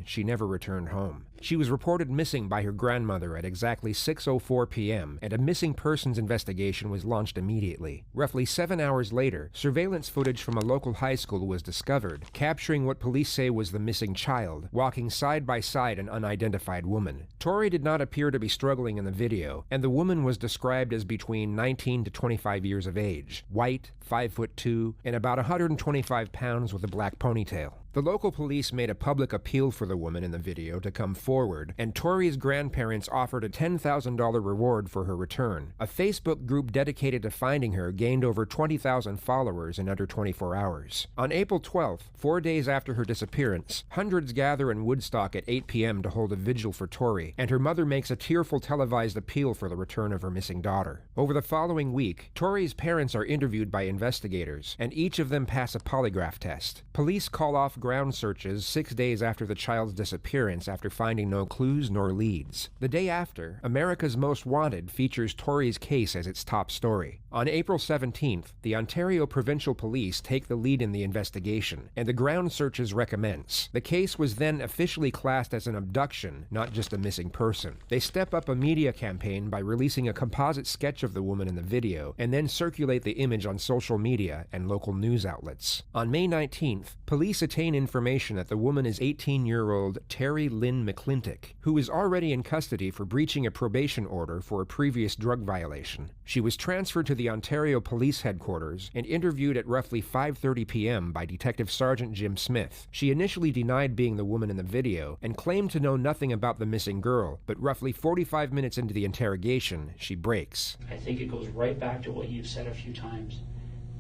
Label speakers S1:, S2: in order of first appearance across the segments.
S1: she never returned home. She was reported missing by her grandmother at exactly 6:04 p.m., and a missing persons investigation was launched immediately. Roughly 7 hours later, surveillance footage from a local high school was discovered, capturing what police say was the missing child, walking side by side an unidentified woman. Tori did not appear to be struggling in the video, and the woman was described as between 19 to 25 years of age, white, 5'2", and about 125 pounds with a black ponytail. The local police made a public appeal for the woman in the video to come forward, and Tori's grandparents offered a $10,000 reward for her return. A Facebook group dedicated to finding her gained over 20,000 followers in under 24 hours. On April 12th, 4 days after her disappearance, hundreds gather in Woodstock at 8 p.m. to hold a vigil for Tori, and her mother makes a tearful televised appeal for the return of her missing daughter. Over the following week, Tori's parents are interviewed by investigators, and each of them pass a polygraph test. Police call off ground searches 6 days after the child's disappearance after finding no clues nor leads. The day after, America's Most Wanted features Tori's case as its top story. On April 17th, the Ontario Provincial Police take the lead in the investigation, and the ground searches recommence. The case was then officially classed as an abduction, not just a missing person. They step up a media campaign by releasing a composite sketch of the woman in the video, and then circulate the image on social media and local news outlets. On May 19th, police attain information that the woman is 18-year-old Terry Lynn McClintock, who is already in custody for breaching a probation order for a previous drug violation. She was transferred to the Ontario Police Headquarters and interviewed at roughly 5:30 p.m. by Detective Sergeant Jim Smith. She initially denied being the woman in the video and claimed to know nothing about the missing girl, but roughly 45 minutes into the interrogation, she breaks.
S2: I think it goes right back to what you've said a few times.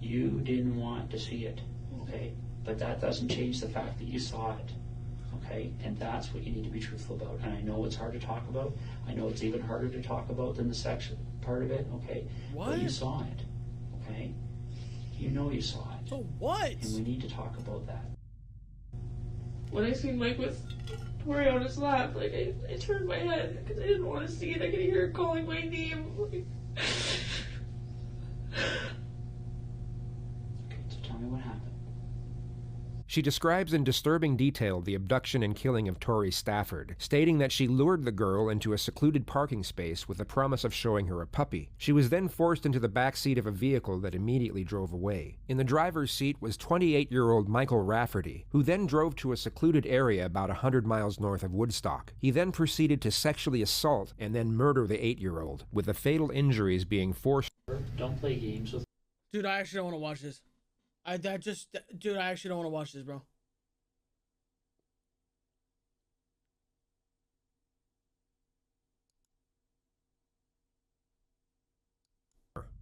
S2: You didn't want to see it, okay? But that doesn't change the fact that you saw it, okay? And that's what you need to be truthful about. And I know it's hard to talk about. I know it's even harder to talk about than the sex part of it, okay?
S3: What?
S2: But you saw it, okay? You know you saw it.
S3: So what?
S2: And we need to talk about that.
S4: When I seen Mike with Tori on his lap, like, I turned my head because I didn't want to see it. I could hear her calling my name.
S2: Okay, so tell me what happened.
S1: She describes in disturbing detail the abduction and killing of Tori Stafford, stating that she lured the girl into a secluded parking space with the promise of showing her a puppy. She was then forced into the back seat of a vehicle that immediately drove away. In the driver's seat was 28-year-old Michael Rafferty, who then drove to a secluded area about 100 miles north of Woodstock. He then proceeded to sexually assault and then murder the 8-year-old, with the fatal injuries being forced.
S2: Don't play games with.
S3: Dude, I actually don't want to watch this. Dude, I actually don't want to watch this, bro.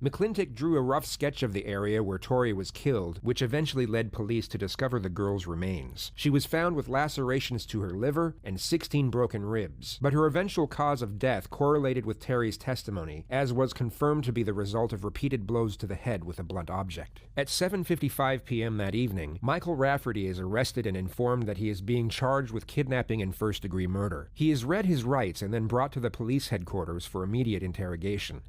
S1: McClintock drew a rough sketch of the area where Tori was killed, which eventually led police to discover the girl's remains. She was found with lacerations to her liver and 16 broken ribs, but her eventual cause of death correlated with Terry's testimony, as was confirmed to be the result of repeated blows to the head with a blunt object. At 7:55 p.m. that evening, Michael Rafferty is arrested and informed that he is being charged with kidnapping and first-degree murder. He is read his rights and then brought to the police headquarters for immediate interrogation.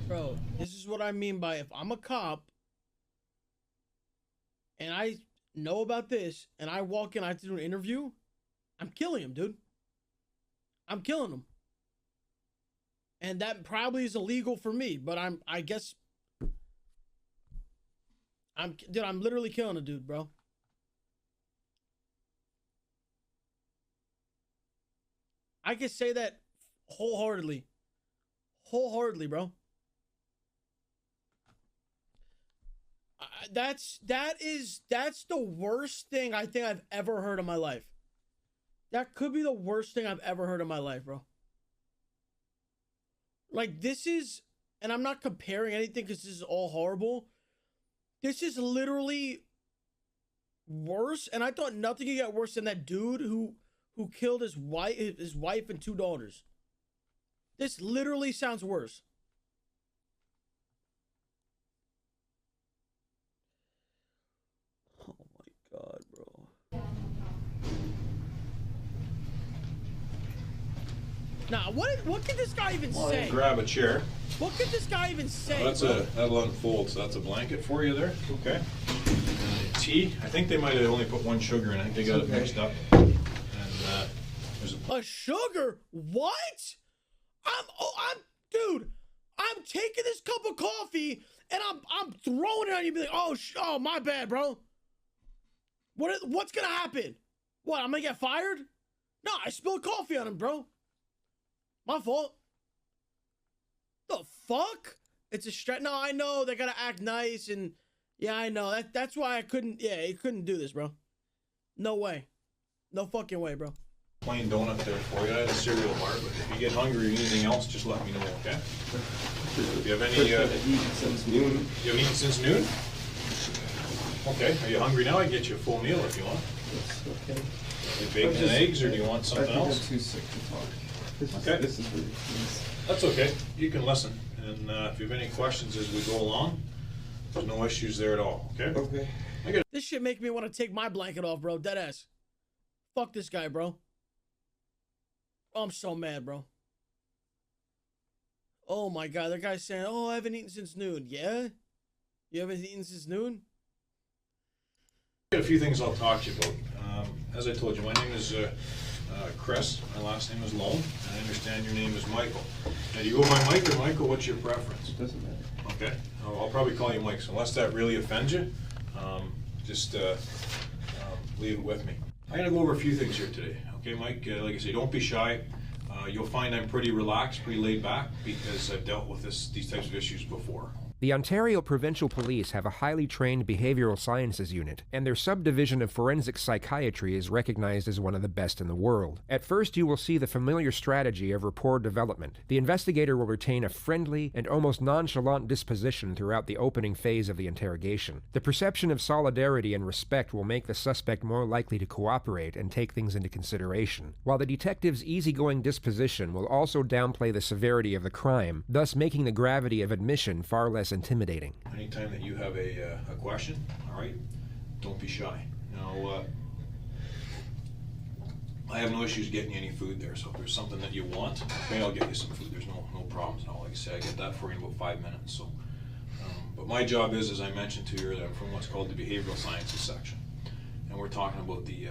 S3: Bro, this is what I mean by if I'm a cop and I know about this and I walk in, I have to do an interview, I'm killing him, dude. I'm killing him. And that probably is illegal for me, but I guess I'm literally killing a dude, bro. I can say that wholeheartedly. Wholeheartedly, bro. That's the worst thing I think I've ever heard in my life. That could be the worst thing I've ever heard in my life, bro. Like, this is, and I'm not comparing anything because this is all horrible. This is literally worse, and I thought nothing could get worse than that dude who killed his wife and 2 daughters. This literally sounds worse. Oh my God, bro. Nah, what can this guy even say?
S5: Grab a chair.
S3: What could this guy even say?
S5: That'll unfold. So that's a blanket for you there. Okay. Tea. I think they might have only put one sugar in. I think they got it mixed up. And there's
S3: a sugar? What? Dude. I'm taking this cup of coffee and I'm throwing it on you. Be like, oh, my bad, bro. What's gonna happen? What? I'm gonna get fired? No, I spilled coffee on him, bro. My fault. The fuck? It's a stretch. No, I know they gotta act nice and yeah, I know that's why I couldn't. Yeah, he couldn't do this, bro. No way. No fucking way, bro.
S5: plain donut there for you. I had a cereal bar, but if you get hungry or anything else, just let me know, okay? Do you have any,
S6: eaten since noon.
S5: You haven't eaten since noon? Okay, are you hungry now? I can get you a full meal if you want.
S6: Okay.
S5: You bacon and eggs, or do you want something else?
S6: I'm too sick to talk.
S5: Okay.
S6: This is ridiculous.
S5: That's okay. You can listen. And if you have any questions as we go along, there's no issues there at all, okay?
S6: Okay.
S3: This shit make me want to take my blanket off, bro. Deadass. Fuck this guy, bro. Oh, I'm so mad, bro. Oh my god, that guy's saying, oh, I haven't eaten since noon. Yeah? You haven't eaten since noon?
S5: Got a few things I'll talk to you about. As I told you, my name is Chris. My last name is Lone. I understand your name is Michael. Now, do you go by Mike or Michael? What's your preference?
S6: It doesn't matter.
S5: Okay. I'll probably call you Mike. So unless that really offends you, just leave it with me. I'm going to go over a few things here today. Okay, Mike? Like I say, don't be shy. You'll find I'm pretty relaxed, pretty laid back, because I've dealt with these types of issues before.
S1: The Ontario Provincial Police have a highly trained behavioral sciences unit, and their subdivision of forensic psychiatry is recognized as one of the best in the world. At first, you will see the familiar strategy of rapport development. The investigator will retain a friendly and almost nonchalant disposition throughout the opening phase of the interrogation. The perception of solidarity and respect will make the suspect more likely to cooperate and take things into consideration, while the detective's easygoing disposition will also downplay the severity of the crime, thus making the gravity of admission far less intimidating.
S5: Anytime that you have a question, all right, don't be shy. Now, I have no issues getting you any food there, so if there's something that you want, okay, I'll get you some food. There's no problems at all. Like I say, I get that for you in about 5 minutes. So, but my job is, as I mentioned to you earlier, I'm from what's called the behavioral sciences section, and we're talking about the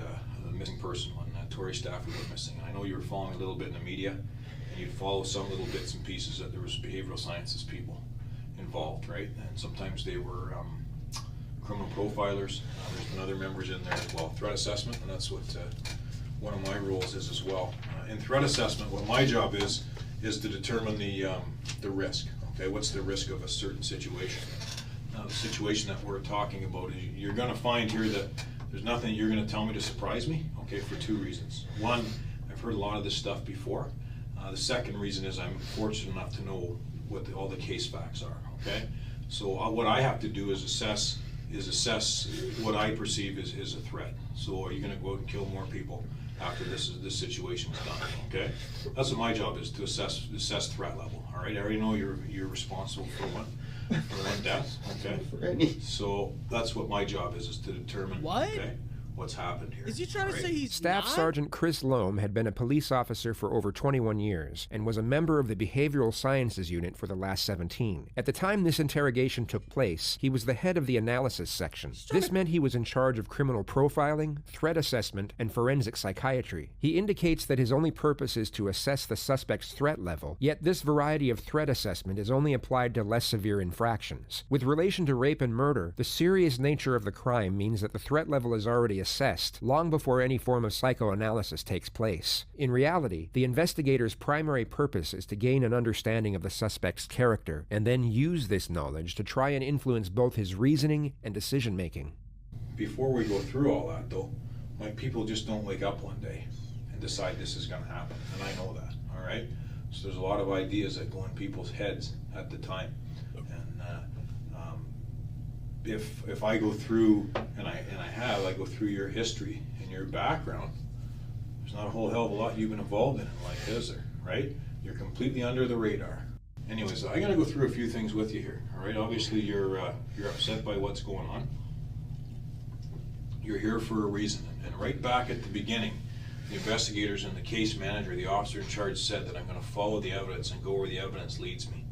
S5: missing person when Tori staff went missing. And I know you were following a little bit in the media, and you'd follow some little bits and pieces that there was behavioral sciences people involved, right? And sometimes they were criminal profilers. There's been other members in there as well. Threat assessment, and that's what one of my roles is as well. In threat assessment, what my job is to determine the risk. Okay, what's the risk of a certain situation? Now, the situation that we're talking about is you're going to find here that there's nothing you're going to tell me to surprise me. Okay, for two reasons. One, I've heard a lot of this stuff before. The second reason is I'm fortunate enough to know what all the case facts are. Okay, so what I have to do is assess what I perceive is a threat. So are you going to go out and kill more people after this situation is done? Okay, that's what my job is, to assess threat level. All right, I already know you're responsible for one death. Okay, so that's what my job is to determine.
S3: What?
S5: Okay, what's happened here.
S3: Is he trying to say he's
S1: Staff
S3: not?
S1: Sergeant Chris Loam had been a police officer for over 21 years and was a member of the Behavioral Sciences Unit for the last 17. At the time this interrogation took place, he was the head of the analysis section. This meant he was in charge of criminal profiling, threat assessment, and forensic psychiatry. He indicates that his only purpose is to assess the suspect's threat level, yet this variety of threat assessment is only applied to less severe infractions. With relation to rape and murder, the serious nature of the crime means that the threat level is already assessed long before any form of psychoanalysis takes place. In reality, the investigator's primary purpose is to gain an understanding of the suspect's character and then use this knowledge to try and influence both his reasoning and decision-making.
S5: Before we go through all that, though, my people just don't wake up one day and decide this is going to happen, and I know that, all right? So there's a lot of ideas that go in people's heads at the time. If I go through, and I go through your history and your background, there's not a whole hell of a lot you've been involved in life, is there, right? You're completely under the radar. Anyways, I'm gonna go through a few things with you here, all right? Obviously, you're upset by what's going on. You're here for a reason, and right back at the beginning, the investigators and the case manager, the officer in charge, said that I'm going to follow the evidence and go where the evidence leads me.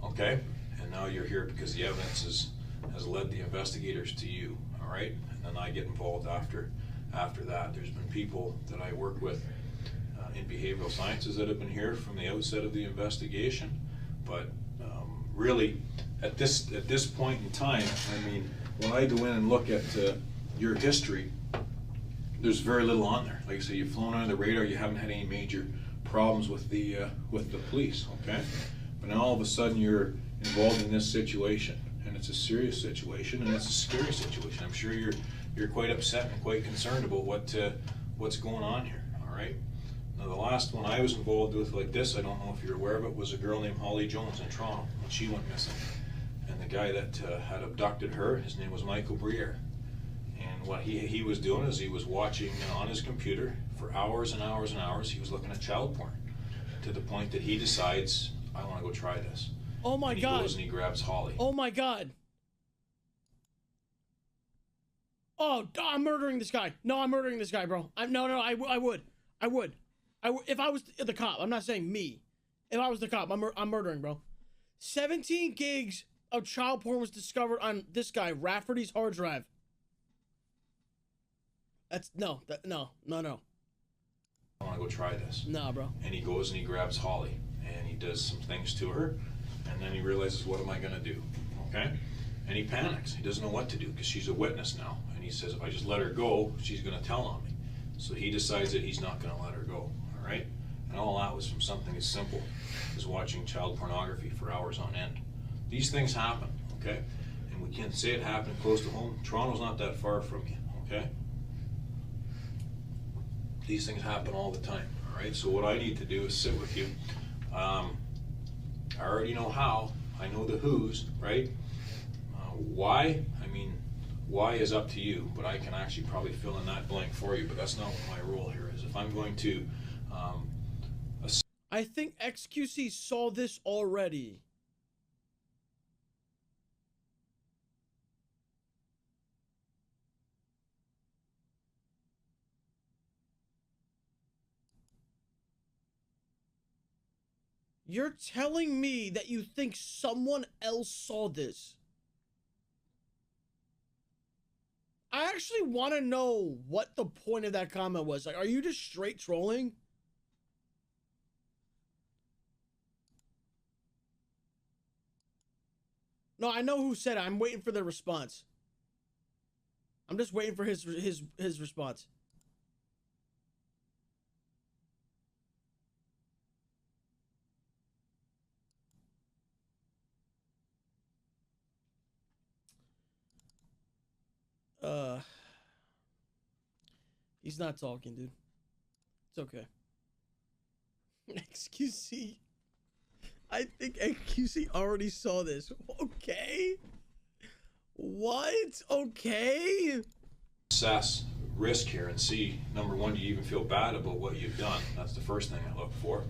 S5: Okay? And now you're here because the evidence has led the investigators to you. All right? And then I get involved after that. There's been people that I work with in behavioral sciences that have been here from the outset of the investigation. But really, at this point in time, I mean, when I go in and look at your history, there's very little on there. Like I say, you've flown under the radar. You haven't had any major problems with the police. Okay, but now all of a sudden you're involved in this situation, and it's a serious situation, and it's a scary situation. I'm sure you're quite upset and quite concerned about what's going on here. All right. Now the last one I was involved with like this, I don't know if you're aware of it, was a girl named Holly Jones in Toronto when she went missing, and the guy that had abducted her, his name was 𝗍𝗶𝗶𝗹. And what he was doing is he was watching on his computer for hours and hours and hours. He was looking at child porn to the point that he decides, I want to go try this.
S3: Oh my
S5: and
S3: God.
S5: He goes and he grabs Holly.
S3: Oh my God. Oh, I'm murdering this guy. No, I'm murdering this guy, bro. No, I would. If I was the cop, I'm not saying me. If I was the cop, I'm murdering, bro. 17 gigs of child porn was discovered on this guy, Rafferty's hard drive. That's no.
S5: I want to go try this.
S3: Nah, bro.
S5: And he goes and he grabs Holly and he does some things to her, and then he realizes, what am I going to do? Okay? And he panics. He doesn't know what to do because she's a witness now. And he says, if I just let her go, she's going to tell on me. So he decides that he's not going to let her go. All right? And all that was from something as simple as watching child pornography for hours on end. These things happen, okay? And we can't say it happened close to home. Toronto's not that far from you, okay? These things happen all the time, all right? So what I need to do is sit with you. I already know how. I know the who's, right? Why? I mean, why is up to you, but I can actually probably fill in that blank for you, but that's not what my role here is. If I'm going to...
S3: I think 𝗟𝗀𝗀𝗍𝗍 saw this already. You're telling me that you think someone else saw this? I actually want to know what the point of that comment was. Like, are you just straight trolling? No, I know who said it. I'm waiting for the response. I'm just waiting for his response. He's not talking, dude. It's okay. 𝗟𝗀𝗀𝗍𝗍. I think 𝗟𝗀𝗀𝗍𝗍 already saw this. Okay. What? Okay.
S5: Assess risk here and see, number one, do you even feel bad about what you've done? That's the first thing I look for.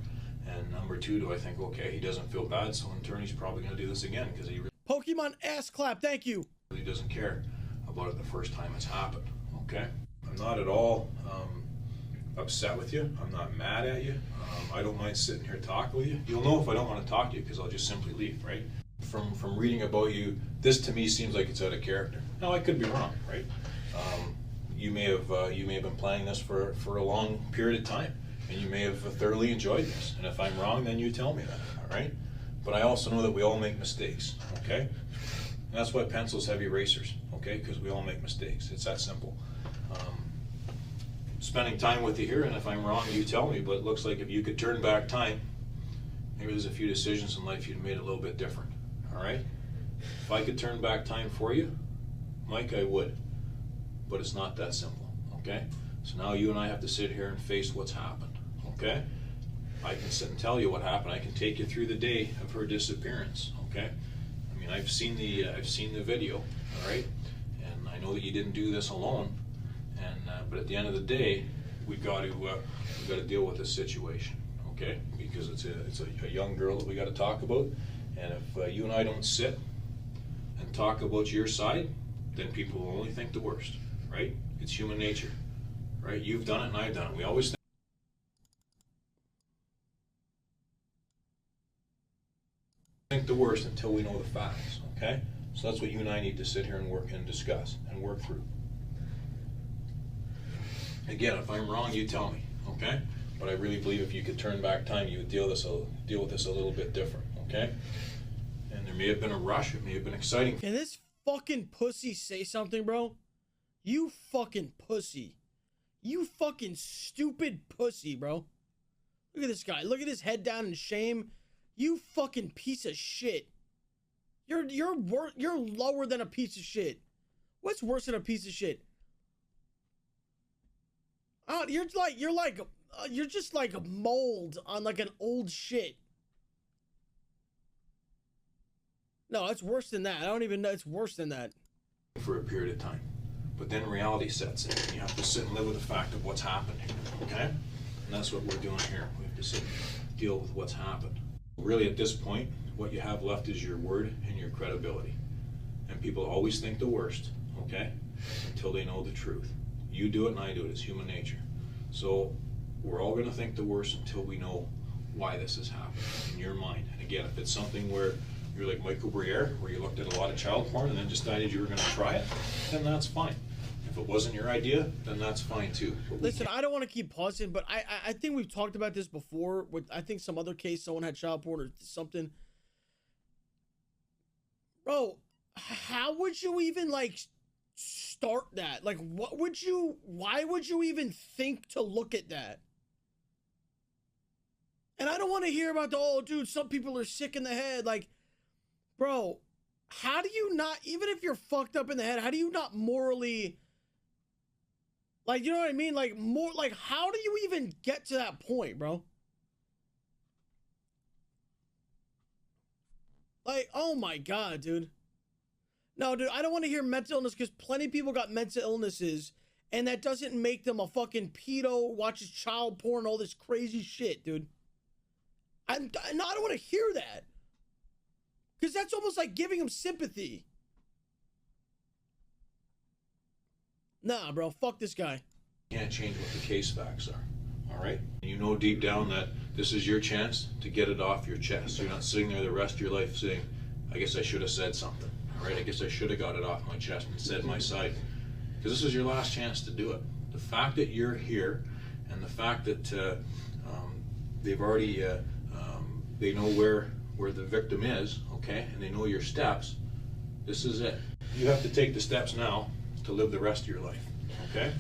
S5: And number two, do I think, okay, he doesn't feel bad, so in turn he's probably going to do this again because he
S3: Pokemon ass clap, thank you.
S5: really doesn't care about it the first time it's happened, okay? I'm not at all upset with you. I'm not mad at you. I don't mind sitting here talking with you. You'll know if I don't want to talk to you because I'll just simply leave, right? From reading about you, this to me seems like it's out of character. Now, I could be wrong, right? You may have been planning this for a long period of time, and you may have thoroughly enjoyed this. And if I'm wrong, then you tell me that, all right? But I also know that we all make mistakes, okay? And that's why pencils have erasers, okay? Because we all make mistakes. It's that simple. Spending time with you here, and if I'm wrong, you tell me, but it looks like if you could turn back time, maybe there's a few decisions in life you'd have made it a little bit different, all right? If I could turn back time for you, Mike, I would, but it's not that simple, okay? So now you and I have to sit here and face what's happened, okay? I can sit and tell you what happened. I can take you through the day of her disappearance, okay? I mean, I've seen the video, all right? And I know that you didn't do this alone. But at the end of the day, we've got to deal with this situation, okay? Because it's a young girl that we got to talk about, and if you and I don't sit and talk about your side, then people will only think the worst, right? It's human nature, right? You've done it and I've done it. We always think think the worst until we know the facts, okay? So that's what you and I need to sit here and work and discuss and work through. Again, if I'm wrong, you tell me, okay? But I really believe if you could turn back time, you would deal with this a little bit different, okay? And there may have been a rush, it may have been exciting.
S3: Can this fucking pussy say something, bro? You fucking pussy. You fucking stupid pussy, bro. Look at this guy. Look at his head down in shame. You fucking piece of shit. You're lower than a piece of shit. What's worse than a piece of shit? Oh, you're just like a mold on like an old shit. No, it's worse than that. I don't even know. It's worse than that.
S5: For a period of time. But then reality sets in. And you have to sit and live with the fact of what's happened here, okay? And that's what we're doing here. We have to sit and deal with what's happened. Really, at this point, what you have left is your word and your credibility. And people always think the worst, okay? Until they know the truth. You do it and I do it. It's human nature. So we're all going to think the worst until we know why this has happened in your mind. And again, if it's something where you're like 𝗍𝗶𝗶𝗹, where you looked at a lot of child porn and then decided you were going to try it, then that's fine. If it wasn't your idea, then that's fine too.
S3: Listen, I don't want to keep pausing, but I think we've talked about this before with, I think, some other case, someone had child porn or something. Bro, how would you even like start that? Like, why would you even think to look at that? And I don't want to hear about the, oh dude, some people are sick in the head. Like, bro, how do you not, even if you're fucked up in the head, how do you not morally, like, you know what I mean? Like, more, like, how do you even get to that point, bro? Like, oh my God, dude. No, dude, I don't want to hear mental illness because plenty of people got mental illnesses and that doesn't make them a fucking pedo, watches child porn, all this crazy shit, dude. No, I don't want to hear that. Because that's almost like giving him sympathy. Nah, bro, fuck this guy.
S5: You can't change what the case facts are, all right? You know deep down that this is your chance to get it off your chest. So you're not sitting there the rest of your life saying, I guess I should have said something, all right? I guess I should have got it off my chest and said my side. Because this is your last chance to do it. The fact that you're here and the fact that they've already, they know where the victim is, okay, and they know your steps, this is it. You have to take the steps now to live the rest of your life, okay?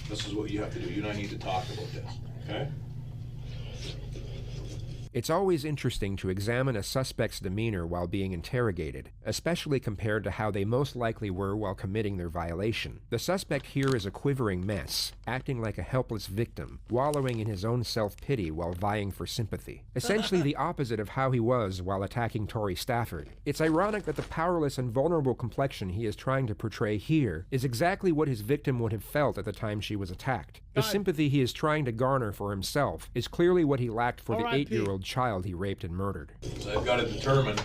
S5: This is what you have to do. You and I need to talk about this, okay?
S1: It's always interesting to examine a suspect's demeanor while being interrogated, especially compared to how they most likely were while committing their violation. The suspect here is a quivering mess, acting like a helpless victim, wallowing in his own self-pity while vying for sympathy. Essentially the opposite of how he was while attacking Tori Stafford. It's ironic that the powerless and vulnerable complexion he is trying to portray here is exactly what his victim would have felt at the time she was attacked. The sympathy he is trying to garner for himself is clearly what he lacked for the 8-year-old child he raped and murdered.
S5: So I've got to determine,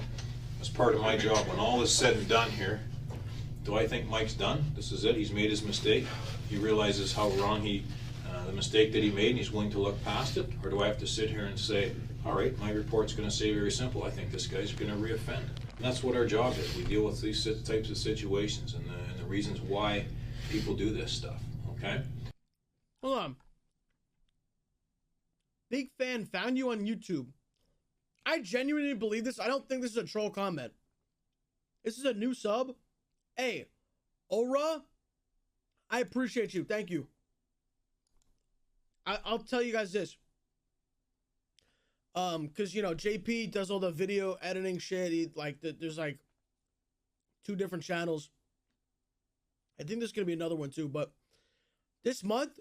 S5: as part of my job, when all is said and done here, do I think Mike's done? This is it, he's made his mistake, he realizes how wrong the mistake that he made and he's willing to look past it? Or do I have to sit here and say, all right, my report's going to say very simple, I think this guy's going to reoffend. And that's what our job is. We deal with these types of situations and the reasons why people do this stuff, okay?
S3: Hold on. Big fan, found you on YouTube. I genuinely believe this. I don't think this is a troll comment. This is a new sub. Hey, Ora, I appreciate you. Thank you. I'll tell you guys this. Because, you know, JP does all the video editing shit. He, like, there's, like, 2 different channels. I think there's going to be another one, too. But this month,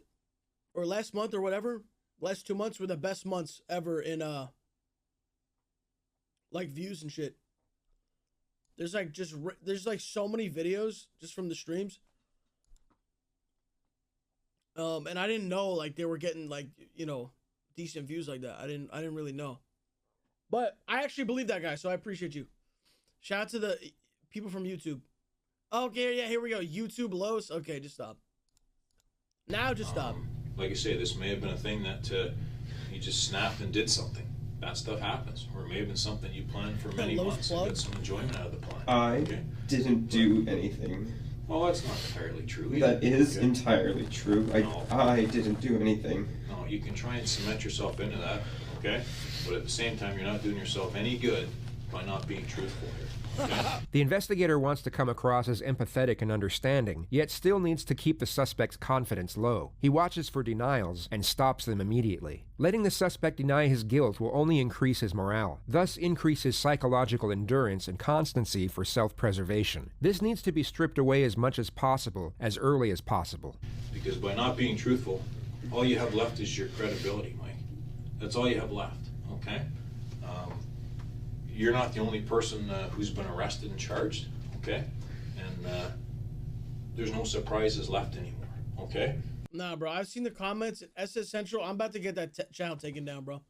S3: or last month, or whatever, last 2 months were the best months ever in, like, views and shit. There's, like, there's, like, so many videos just from the streams. And I didn't know, like, they were getting, like, you know, decent views like that. I didn't really know. But I actually believe that guy, so I appreciate you. Shout out to the people from YouTube. Okay, yeah, here we go. YouTube Los. Okay, just stop. Now just stop.
S5: Like I say, this may have been a thing that you just snapped and did something, that stuff happens. Or it may have been something you planned for many
S3: Lowe's
S5: months and
S3: plug.
S5: got some enjoyment out of the plan.
S6: I
S5: Okay?
S6: didn't do anything.
S5: Well, that's not entirely true either.
S6: That is
S5: Okay?
S6: entirely true.
S5: No.
S6: I didn't do anything.
S5: No, you can try and cement yourself into that, okay? But at the same time, you're not doing yourself any good by not being truthful here. Okay?
S1: The investigator wants to come across as empathetic and understanding, yet still needs to keep the suspect's confidence low. He watches for denials and stops them immediately. Letting the suspect deny his guilt will only increase his morale, thus increase his psychological endurance and constancy for self-preservation. This needs to be stripped away as much as possible, as early as possible.
S5: Because by not being truthful, all you have left is your credibility, Mike. That's all you have left, okay? You're not the only person who's been arrested and charged, okay? And there's no surprises left anymore, okay?
S3: Nah, bro. I've seen the comments at SS Central. I'm about to get that channel taken down, bro.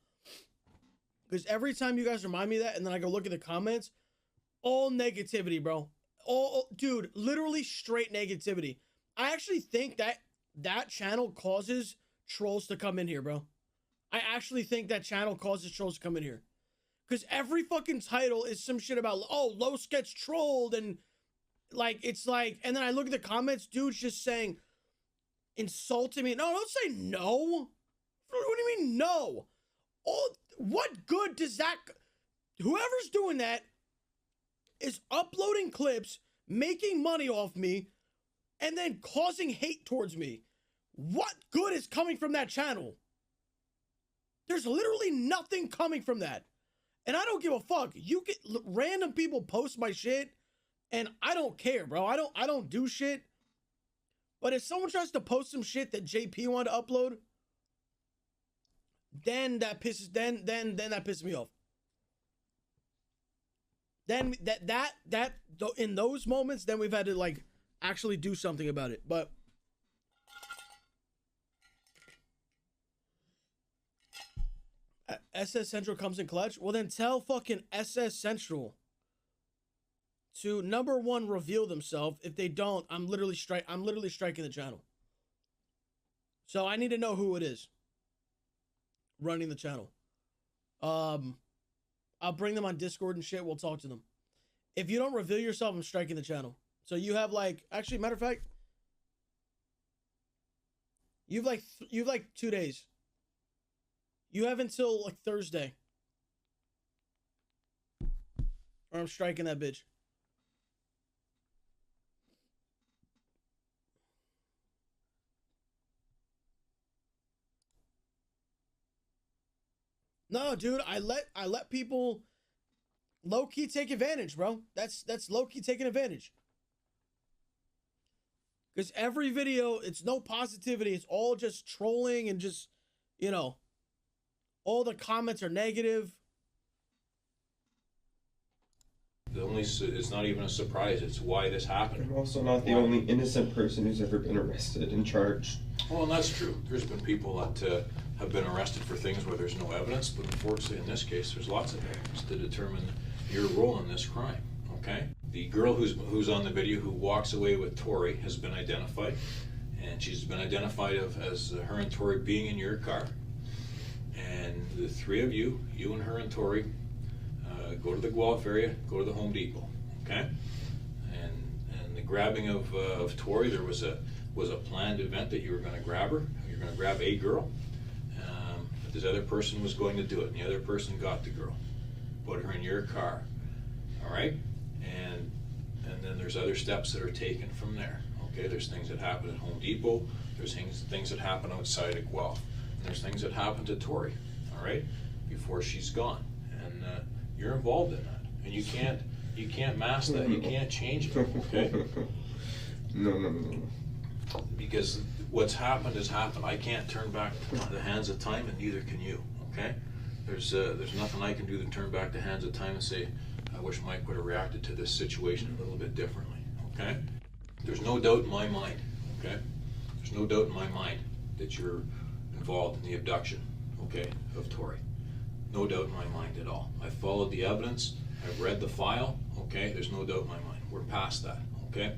S3: Because every time you guys remind me of that, and then I go look at the comments, all negativity, bro. All, dude, literally straight negativity. I actually think that channel causes trolls to come in here, bro. I actually think that channel causes trolls to come in here. Because every fucking title is some shit about, oh, Los gets trolled, and like, it's like, and then I look at the comments, dude's just saying, insulting me. No, don't say no. What do you mean no? What good does that, whoever's doing that is uploading clips, making money off me, and then causing hate towards me. What good is coming from that channel? There's literally nothing coming from that. And I don't give a fuck. You get random people post my shit, and I don't care, bro. I don't do shit. But if someone tries to post some shit that JP wanted to upload, then that pisses that pisses me off. Then that in those moments, then we've had to like actually do something about it. But SS Central comes in clutch. Well, then tell fucking SS Central to #1 reveal themselves. If they don't, I'm literally striking the channel. So I need to know who it is running the channel. I'll bring them on Discord and shit. We'll talk to them. If you don't reveal yourself, I'm striking the channel. So you have like, actually, matter of fact, you've like 2 days. You have until like Thursday, or I'm striking that bitch. No, dude, I let people low-key take advantage, bro. That's low-key taking advantage. Because every video, it's no positivity. It's all just trolling and just, you know, all the comments are negative.
S5: It's not even a surprise. It's why this happened.
S6: I'm also not the only innocent person who's ever been arrested and charged.
S5: Well, and that's true. There's been people that have been arrested for things where there's no evidence, but unfortunately in this case, there's lots of evidence to determine your role in this crime, okay? The girl who's on the video who walks away with Tori has been identified, and she's been identified as her and Tori being in your car. And the three of you and her and Tori, go to the Guelph area, go to the Home Depot, okay? And the grabbing of Tori, there was a planned event that you were going to grab her. You're going to grab a girl. But this other person was going to do it, and the other person got the girl, put her in your car, all right? And then there's other steps that are taken from there, okay? There's things that happen at Home Depot. There's things that happen outside of Guelph. There's things that happen to Tori, all right, before she's gone, and you're involved in that, and you can't mask that, you can't change it, okay?
S6: No.
S5: Because what's happened has happened. I can't turn back the hands of time, and neither can you, okay? There's nothing I can do to turn back the hands of time and say, I wish Mike would have reacted to this situation a little bit differently, okay? There's no doubt in my mind, okay? There's no doubt in my mind that you're involved in the abduction, okay, of Tori. No doubt in my mind at all. I followed the evidence, I've read the file, okay, there's no doubt in my mind. We're past that, okay?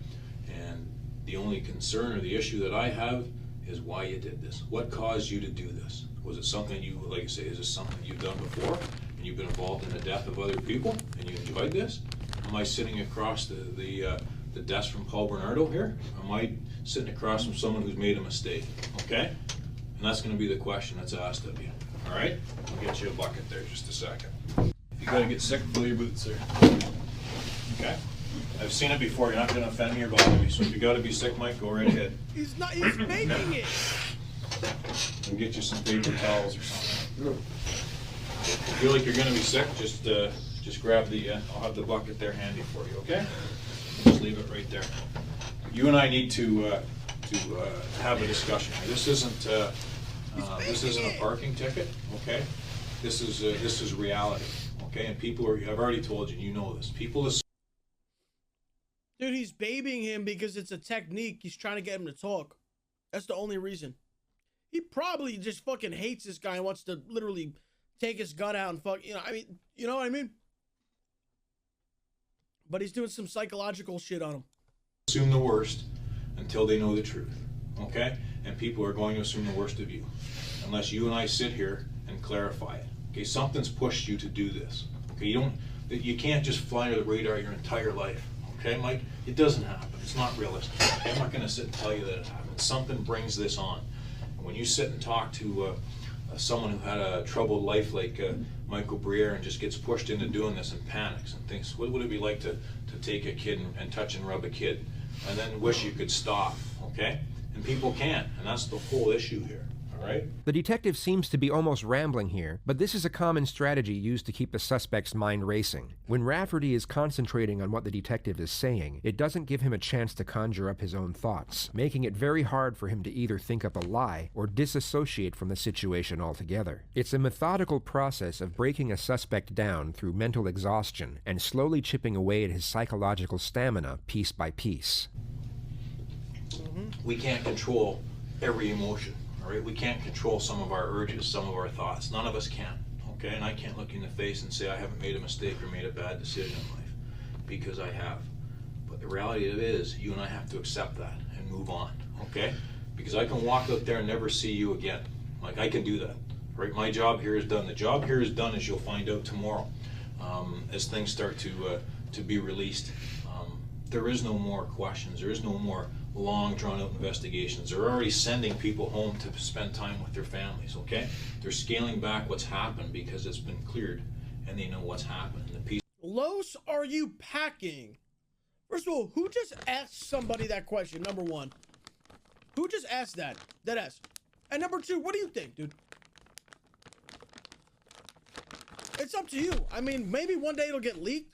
S5: And the only concern or the issue that I have is why you did this. What caused you to do this? Was it something you, like I say, is this something you've done before, and you've been involved in the death of other people, and you enjoyed this? Am I sitting across the desk from Paul Bernardo here? Am I sitting across from someone who's made a mistake? Okay? And that's going to be the question that's asked of you. All right? I'll get you a bucket there just a second. If you got to get sick, fill your boots there. Okay? I've seen it before. You're not going to offend me or bother me. So if you got to be sick, Mike, go right ahead.
S3: He's making it.
S5: I'll get you some paper towels or something. If you feel like you're going to be sick, just grab the, I'll have the bucket there handy for you, okay? Just leave it right there. You and I need to have a discussion. This isn't a parking ticket, okay? This is reality, okay? And people are, I've already told you, you know this. People assume.
S3: Dude, he's babying him because it's a technique. He's trying to get him to talk. That's the only reason. He probably just fucking hates this guy and wants to literally take his gun out and fuck, you know what I mean? But he's doing some psychological shit on him.
S5: Assume the worst until they know the truth, okay? And people are going to assume the worst of you unless you and I sit here and clarify it. Okay, something's pushed you to do this. Okay, you can't just fly under the radar your entire life. Okay, Mike? It doesn't happen. It's not realistic. Okay? I'm not going to sit and tell you that it happens. Something brings this on. And when you sit and talk to someone who had a troubled life like Michael Briere and just gets pushed into doing this and panics and thinks, what would it be like to take a kid and touch and rub a kid and then wish you could stop, okay? And people can't, and that's the whole issue here. All right?
S1: The detective seems to be almost rambling here, but this is a common strategy used to keep the suspect's mind racing. When Rafferty is concentrating on what the detective is saying, it doesn't give him a chance to conjure up his own thoughts, making it very hard for him to either think up a lie or disassociate from the situation altogether. It's a methodical process of breaking a suspect down through mental exhaustion and slowly chipping away at his psychological stamina piece by piece.
S5: We can't control every emotion. Right? We can't control some of our urges, some of our thoughts. None of us can, okay? And I can't look you in the face and say I haven't made a mistake or made a bad decision in life, because I have. But the reality of it is, you and I have to accept that and move on, okay? Because I can walk out there and never see you again. Like, I can do that, right? My job here is done. The job here is done, as you'll find out tomorrow, as things start to be released. There is no more questions. There is no more long drawn-out investigations. They're already sending people home to spend time with their families, okay? They're scaling back what's happened because it's been cleared and they know what's happened.
S3: Los, are you packing? First of all, who just asked somebody that question, number one? Who just asked that? Deadass. And number two, what do you think, dude? It's up to you. I mean, maybe one day it'll get leaked.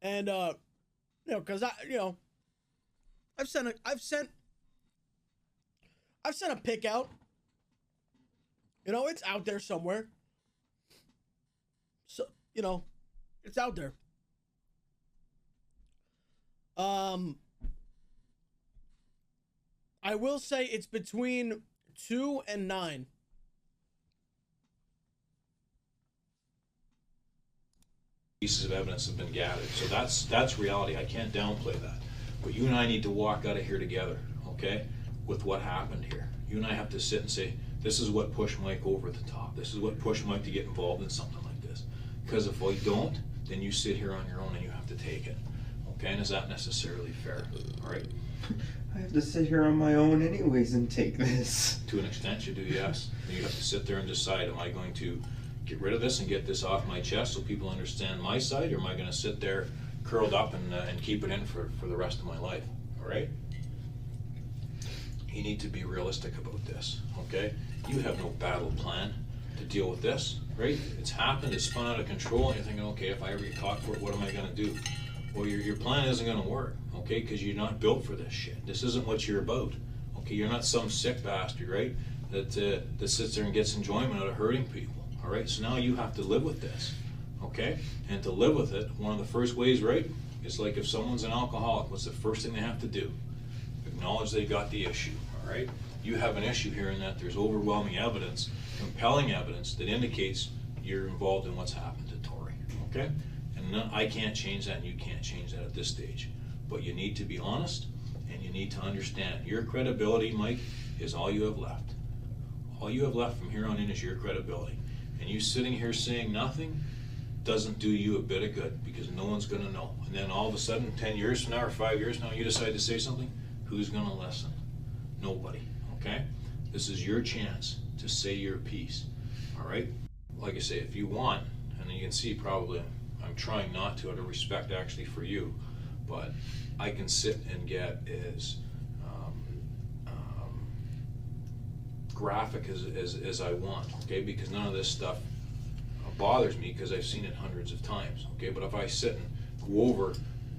S3: And, cause I've sent a pic out. It's out there somewhere. So, it's out there. I will say it's between 2 and 9.
S5: Pieces of evidence have been gathered, so that's reality. I can't downplay that. But you and I need to walk out of here together, okay, with what happened here. You and I have to sit and say, this is what pushed Mike over the top. This is what pushed Mike to get involved in something like this. Because if I don't, then you sit here on your own and you have to take it. Okay, and is that necessarily fair? All right?
S6: I have to sit here on my own anyways and take this.
S5: To an extent you do, yes. You have to sit there and decide, am I going to get rid of this and get this off my chest so people understand my side, or am I going to sit there curled up and keep it in for the rest of my life? All right? You need to be realistic about this, okay? You have no battle plan to deal with this, right? It's happened, it's spun out of control, and you're thinking, okay, if I ever get caught for it, what am I going to do? Well, your plan isn't going to work, okay? Because you're not built for this shit. This isn't what you're about, okay? You're not some sick bastard, right? That sits there and gets enjoyment out of hurting people. All right, so now you have to live with this, okay? And to live with it, one of the first ways, right, is like if someone's an alcoholic, what's the first thing they have to do? Acknowledge they got the issue, all right? You have an issue here in that there's overwhelming evidence, compelling evidence that indicates you're involved in what's happened to Tori, okay? And I can't change that and you can't change that at this stage. But you need to be honest And you need to understand, your credibility, Mike, is all you have left. All you have left from here on in is your credibility. And you sitting here saying nothing doesn't do you a bit of good, because no one's going to know. And then all of a sudden, 10 years from now or 5 years from now, you decide to say something, who's going to listen? Nobody, okay? This is your chance to say your piece, all right? Like I say, if you want, and you can see probably I'm trying not to, out of respect actually for you, but I can sit and get as graphic as I want, okay? Because none of this stuff bothers me, because I've seen it hundreds of times, okay? But if I sit and go over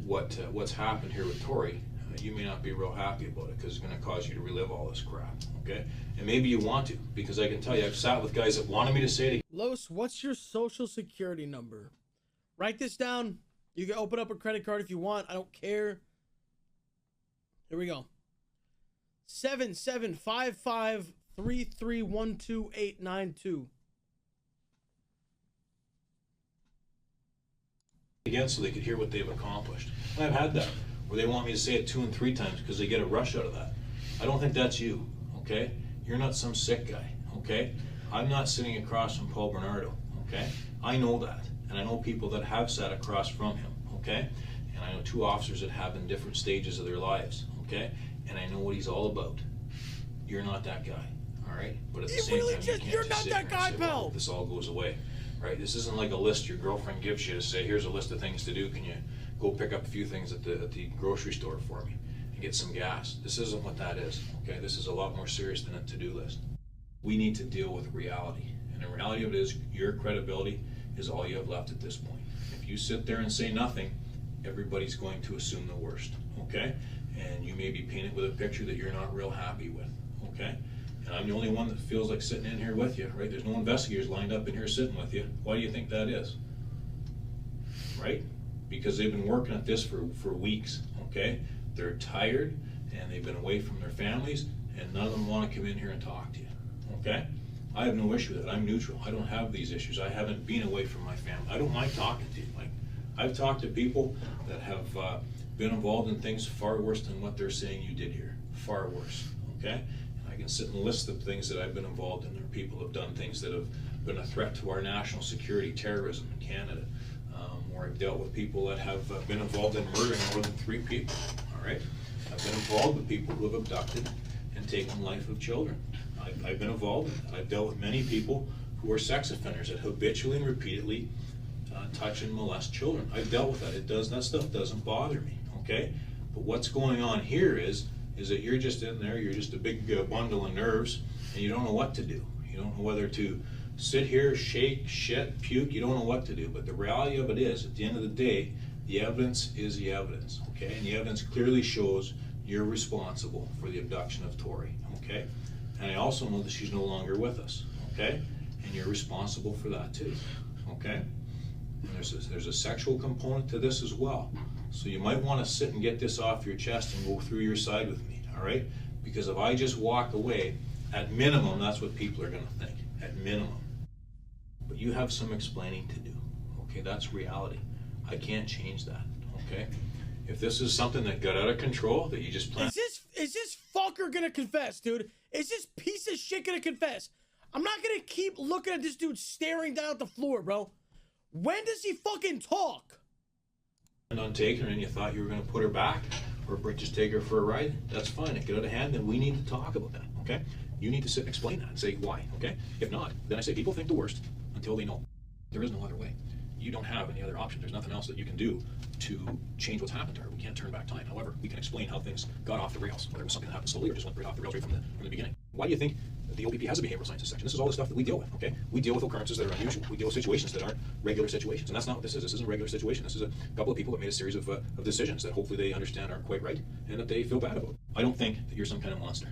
S5: what's happened here with Tori, you may not be real happy about it, because it's going to cause you to relive all this crap, okay? And maybe you want to, because I can tell you, I've sat with guys that wanted me to say it.
S3: Los, what's your social security number? Write this down. You can open up a credit card if you want. I don't care. Here we go. 775533128892.
S5: Again, so they could hear what they've accomplished. And I've had that, where they want me to say it 2 and 3 times because they get a rush out of that. I don't think that's you, okay? You're not some sick guy, okay? I'm not sitting across from Paul Bernardo, okay? I know that, and I know people that have sat across from him, okay? And I know 2 officers that have in different stages of their lives, okay? And I know what he's all about. You're not that guy, all right? But at the same time,
S3: you're not that guy, pal.
S5: This all goes away. Right? This isn't like a list your girlfriend gives you to say, here's a list of things to do. Can you go pick up a few things at the grocery store for me and get some gas? This isn't what that is. Okay, this is a lot more serious than a to-do list. We need to deal with reality, and the reality of it is your credibility is all you have left at this point. If you sit there and say nothing, everybody's going to assume the worst. Okay, and you may be painted with a picture that you're not real happy with. Okay. And I'm the only one that feels like sitting in here with you, right? There's no investigators lined up in here sitting with you. Why do you think that is? Right? Because they've been working at this for weeks, okay? They're tired, and they've been away from their families, and none of them want to come in here and talk to you, okay? I have no issue with it. I'm neutral. I don't have these issues. I haven't been away from my family. I don't mind talking to you. Like, I've talked to people that have been involved in things far worse than what they're saying you did here. Far worse, okay? I can sit and list the things that I've been involved in. There are people who have done things that have been a threat to our national security, terrorism in Canada, where I've dealt with people that have been involved in murdering more than 3 people, all right? I've been involved with people who have abducted and taken the life of children. I've been involved in that. I've dealt with many people who are sex offenders that habitually and repeatedly touch and molest children. I've dealt with that. That stuff doesn't bother me, okay? But what's going on here is that you're just in there, you're just a big bundle of nerves, and you don't know what to do. You don't know whether to sit here, shake, shit, puke, you don't know what to do. But the reality of it is, at the end of the day, the evidence is the evidence, okay? And the evidence clearly shows you're responsible for the abduction of Tori, okay? And I also know that she's no longer with us, okay? And you're responsible for that too, okay? And there's a sexual component to this as well. So you might want to sit and get this off your chest and go through your side with me, all right? Because if I just walk away, at minimum, that's what people are going to think, at minimum. But you have some explaining to do, okay? That's reality. I can't change that, okay? If this is something that got out of control, that you just plan.
S3: Is this fucker gonna confess, dude? Is this piece of shit gonna confess? I'm not gonna keep looking at this dude staring down at the floor, bro. When does he fucking talk?
S5: On taking her and you thought you were going to put her back or just take her for a ride, that's fine. It got out of hand, then we need to talk about that, okay? You need to sit and explain that and say why, okay? If not, then I say people think the worst until they know. There is no other way. You don't have any other option. There's nothing else that you can do to change what's happened to her. We can't turn back time. However, we can explain how things got off the rails, whether it was something that happened slowly or just went right off the rails right from the beginning. Why do you think the OPP has a behavioral sciences section? This is all the stuff that we deal with, okay? We deal with occurrences that are unusual. We deal with situations that aren't regular situations, and that's not what this is. This isn't a regular situation. This is a couple of people that made a series of decisions that hopefully they understand aren't quite right and that they feel bad about. I don't think that you're some kind of monster.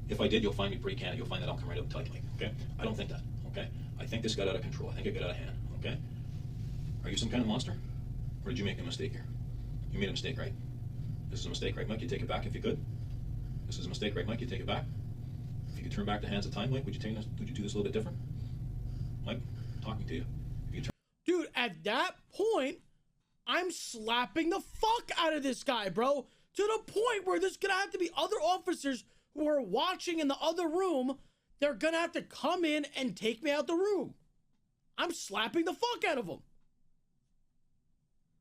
S5: If I did, you'll find me pretty candid. You'll find that I'll come right out and tell you, okay? I don't think that, okay? I think this got out of control. I think it got out of hand, okay? Are you some kind of monster? Or did you make a mistake here? You made a mistake, right? This is a mistake, right, Mike? You take it back if you could. This is a mistake, right, Mike? You take it back. If you could turn back the hands of time, Mike, would you do this a little bit different? Mike, talking to you. If you turn
S3: Dude, at that point, I'm slapping the fuck out of this guy, bro. To the point where there's gonna have to be other officers who are watching in the other room. They're gonna have to come in and take me out the room. I'm slapping the fuck out of them.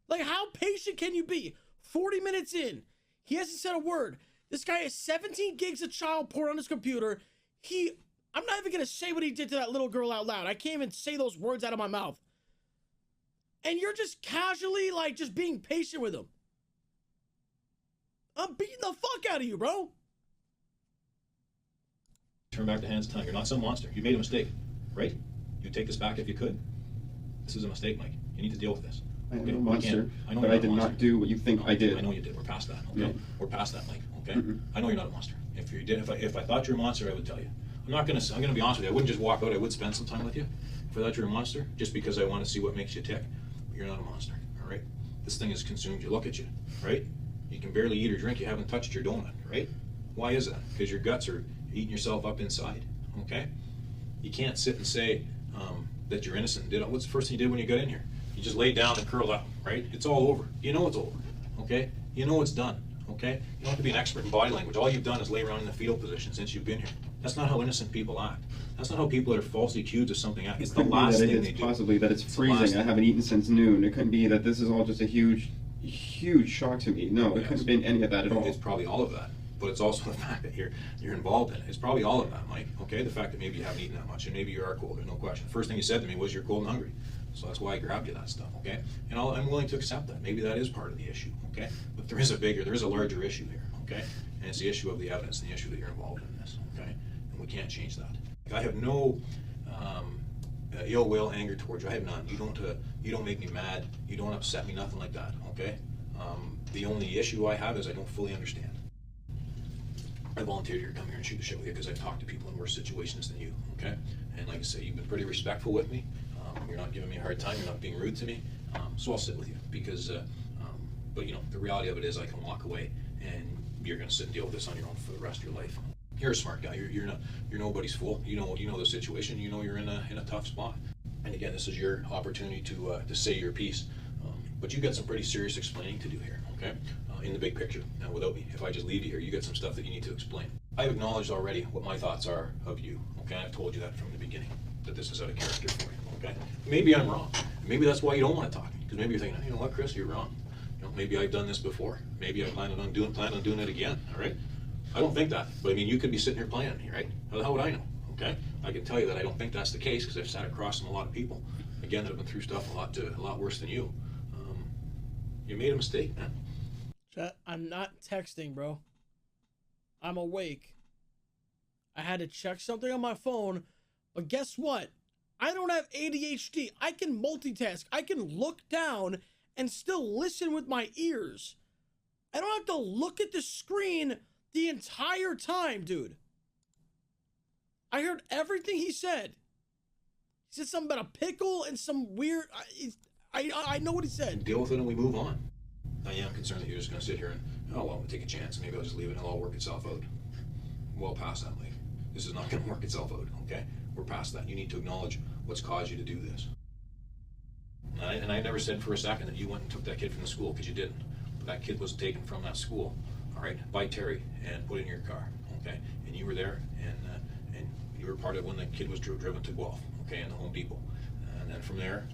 S3: Like, how patient can you be? 40 minutes in, he hasn't said a word. This guy has 17 gigs of child porn on his computer. I'm not even gonna say what he did to that little girl out loud. I can't even say those words out of my mouth. And you're just casually, like, just being patient with him. I'm beating the fuck out of you, bro.
S7: Turn back the hands of time. You're not some monster. You made a mistake, right? You'd take this back if you could. This is a mistake, Mike. You need to deal with this.
S6: I am a monster,
S7: I know
S6: but
S7: you're
S6: I did not do what you think I did.
S7: I know you did. We're past that, okay?
S6: No.
S7: We're past that, Mike, okay?
S6: Mm-mm.
S7: I know you're not a monster. If you did, if I thought you're a monster, I would tell you. I'm gonna be honest with you. I wouldn't just walk out. I would spend some time with you. If I thought you're a monster, just because I want to see what makes you tick. But you're not a monster, all right? This thing has consumed you. Look at you, right? You can barely eat or drink. You haven't touched your donut, right? Why is that? Because your guts are eating yourself up inside, okay? You can't sit and say that you're innocent. What's the first thing you did when you got in here? You just laid down and curled up, right? It's all over. You know it's over, okay? You know it's done, okay? You don't have to be an expert in body language. All you've done is lay around in the fetal position since you've been here. That's not how innocent people act. That's not how people that are falsely accused of something act. It's the last thing they do.
S6: Possibly that it's freezing. I haven't eaten since noon. It couldn't be that this is all just a huge shock to me. No, it couldn't have been any of that at all.
S7: It's probably all of that. But it's also the fact that you're involved in it. It's probably all of that, Mike. Okay, the fact that maybe you haven't eaten that much and maybe you are cold. There's no question. First thing you said to me was you're cold and hungry, so that's why I grabbed you that stuff. Okay, and I'm willing to accept that. Maybe that is part of the issue. Okay, but there is a larger issue here. Okay, and it's the issue of the evidence and the issue that you're involved in this. Okay, and we can't change that. I have no ill will, anger towards you. I have none. You don't make me mad. You don't upset me. Nothing like that. Okay. The only issue I have is I don't fully understand. I volunteered here to come here and shoot the shit with you because I've talked to people in worse situations than you, okay? And like I say, you've been pretty respectful with me. You're not giving me a hard time. You're not being rude to me. So I'll sit with you because, but you know, the reality of it is I can walk away and you're going to sit and deal with this on your own for the rest of your life. You're a smart guy. You're nobody's fool. You know the situation. You know you're in a tough spot. And again, this is your opportunity to say your piece. But you got some pretty serious explaining to do here, okay? In the big picture. Now, without me, if I just leave you here, you got some stuff that you need to explain. I've acknowledged already what my thoughts are of you, okay? I've told you that from the beginning, that this is out of character for you, okay? Maybe I'm wrong. Maybe that's why you don't want to talk to me, because maybe you're thinking, you know what, Chris, you're wrong. You know, maybe I've done this before. Maybe I plan on doing it again, all right? I don't think that, but I mean, you could be sitting here playing me, right? How would I know, okay? I can tell you that I don't think that's the case, because I've sat across from a lot of people, again, that have been through stuff a lot worse than you. You made a mistake, man.
S3: Chat, I'm not texting, bro. I'm awake. I had to check something on my phone, but guess what? I don't have ADHD. I can multitask. I can look down and still listen with my ears. I don't have to look at the screen the entire time, dude. I heard everything he said. He said something about a pickle and some weird... I know what he said.
S7: Deal with it and we move on. I am concerned that you're just going to sit here and, oh, well, we'll take a chance. Maybe I'll just leave it and it'll all work itself out. Well past that, Mike. This is not going to work itself out, okay? We're past that. You need to acknowledge what's caused you to do this. And I never said for a second that you went and took that kid from the school, because you didn't. But that kid was taken from that school, all right, by Terry and put in your car, okay? And you were there, and you were part of when the kid was driven to Guelph, okay, in the Home Depot. And then from there,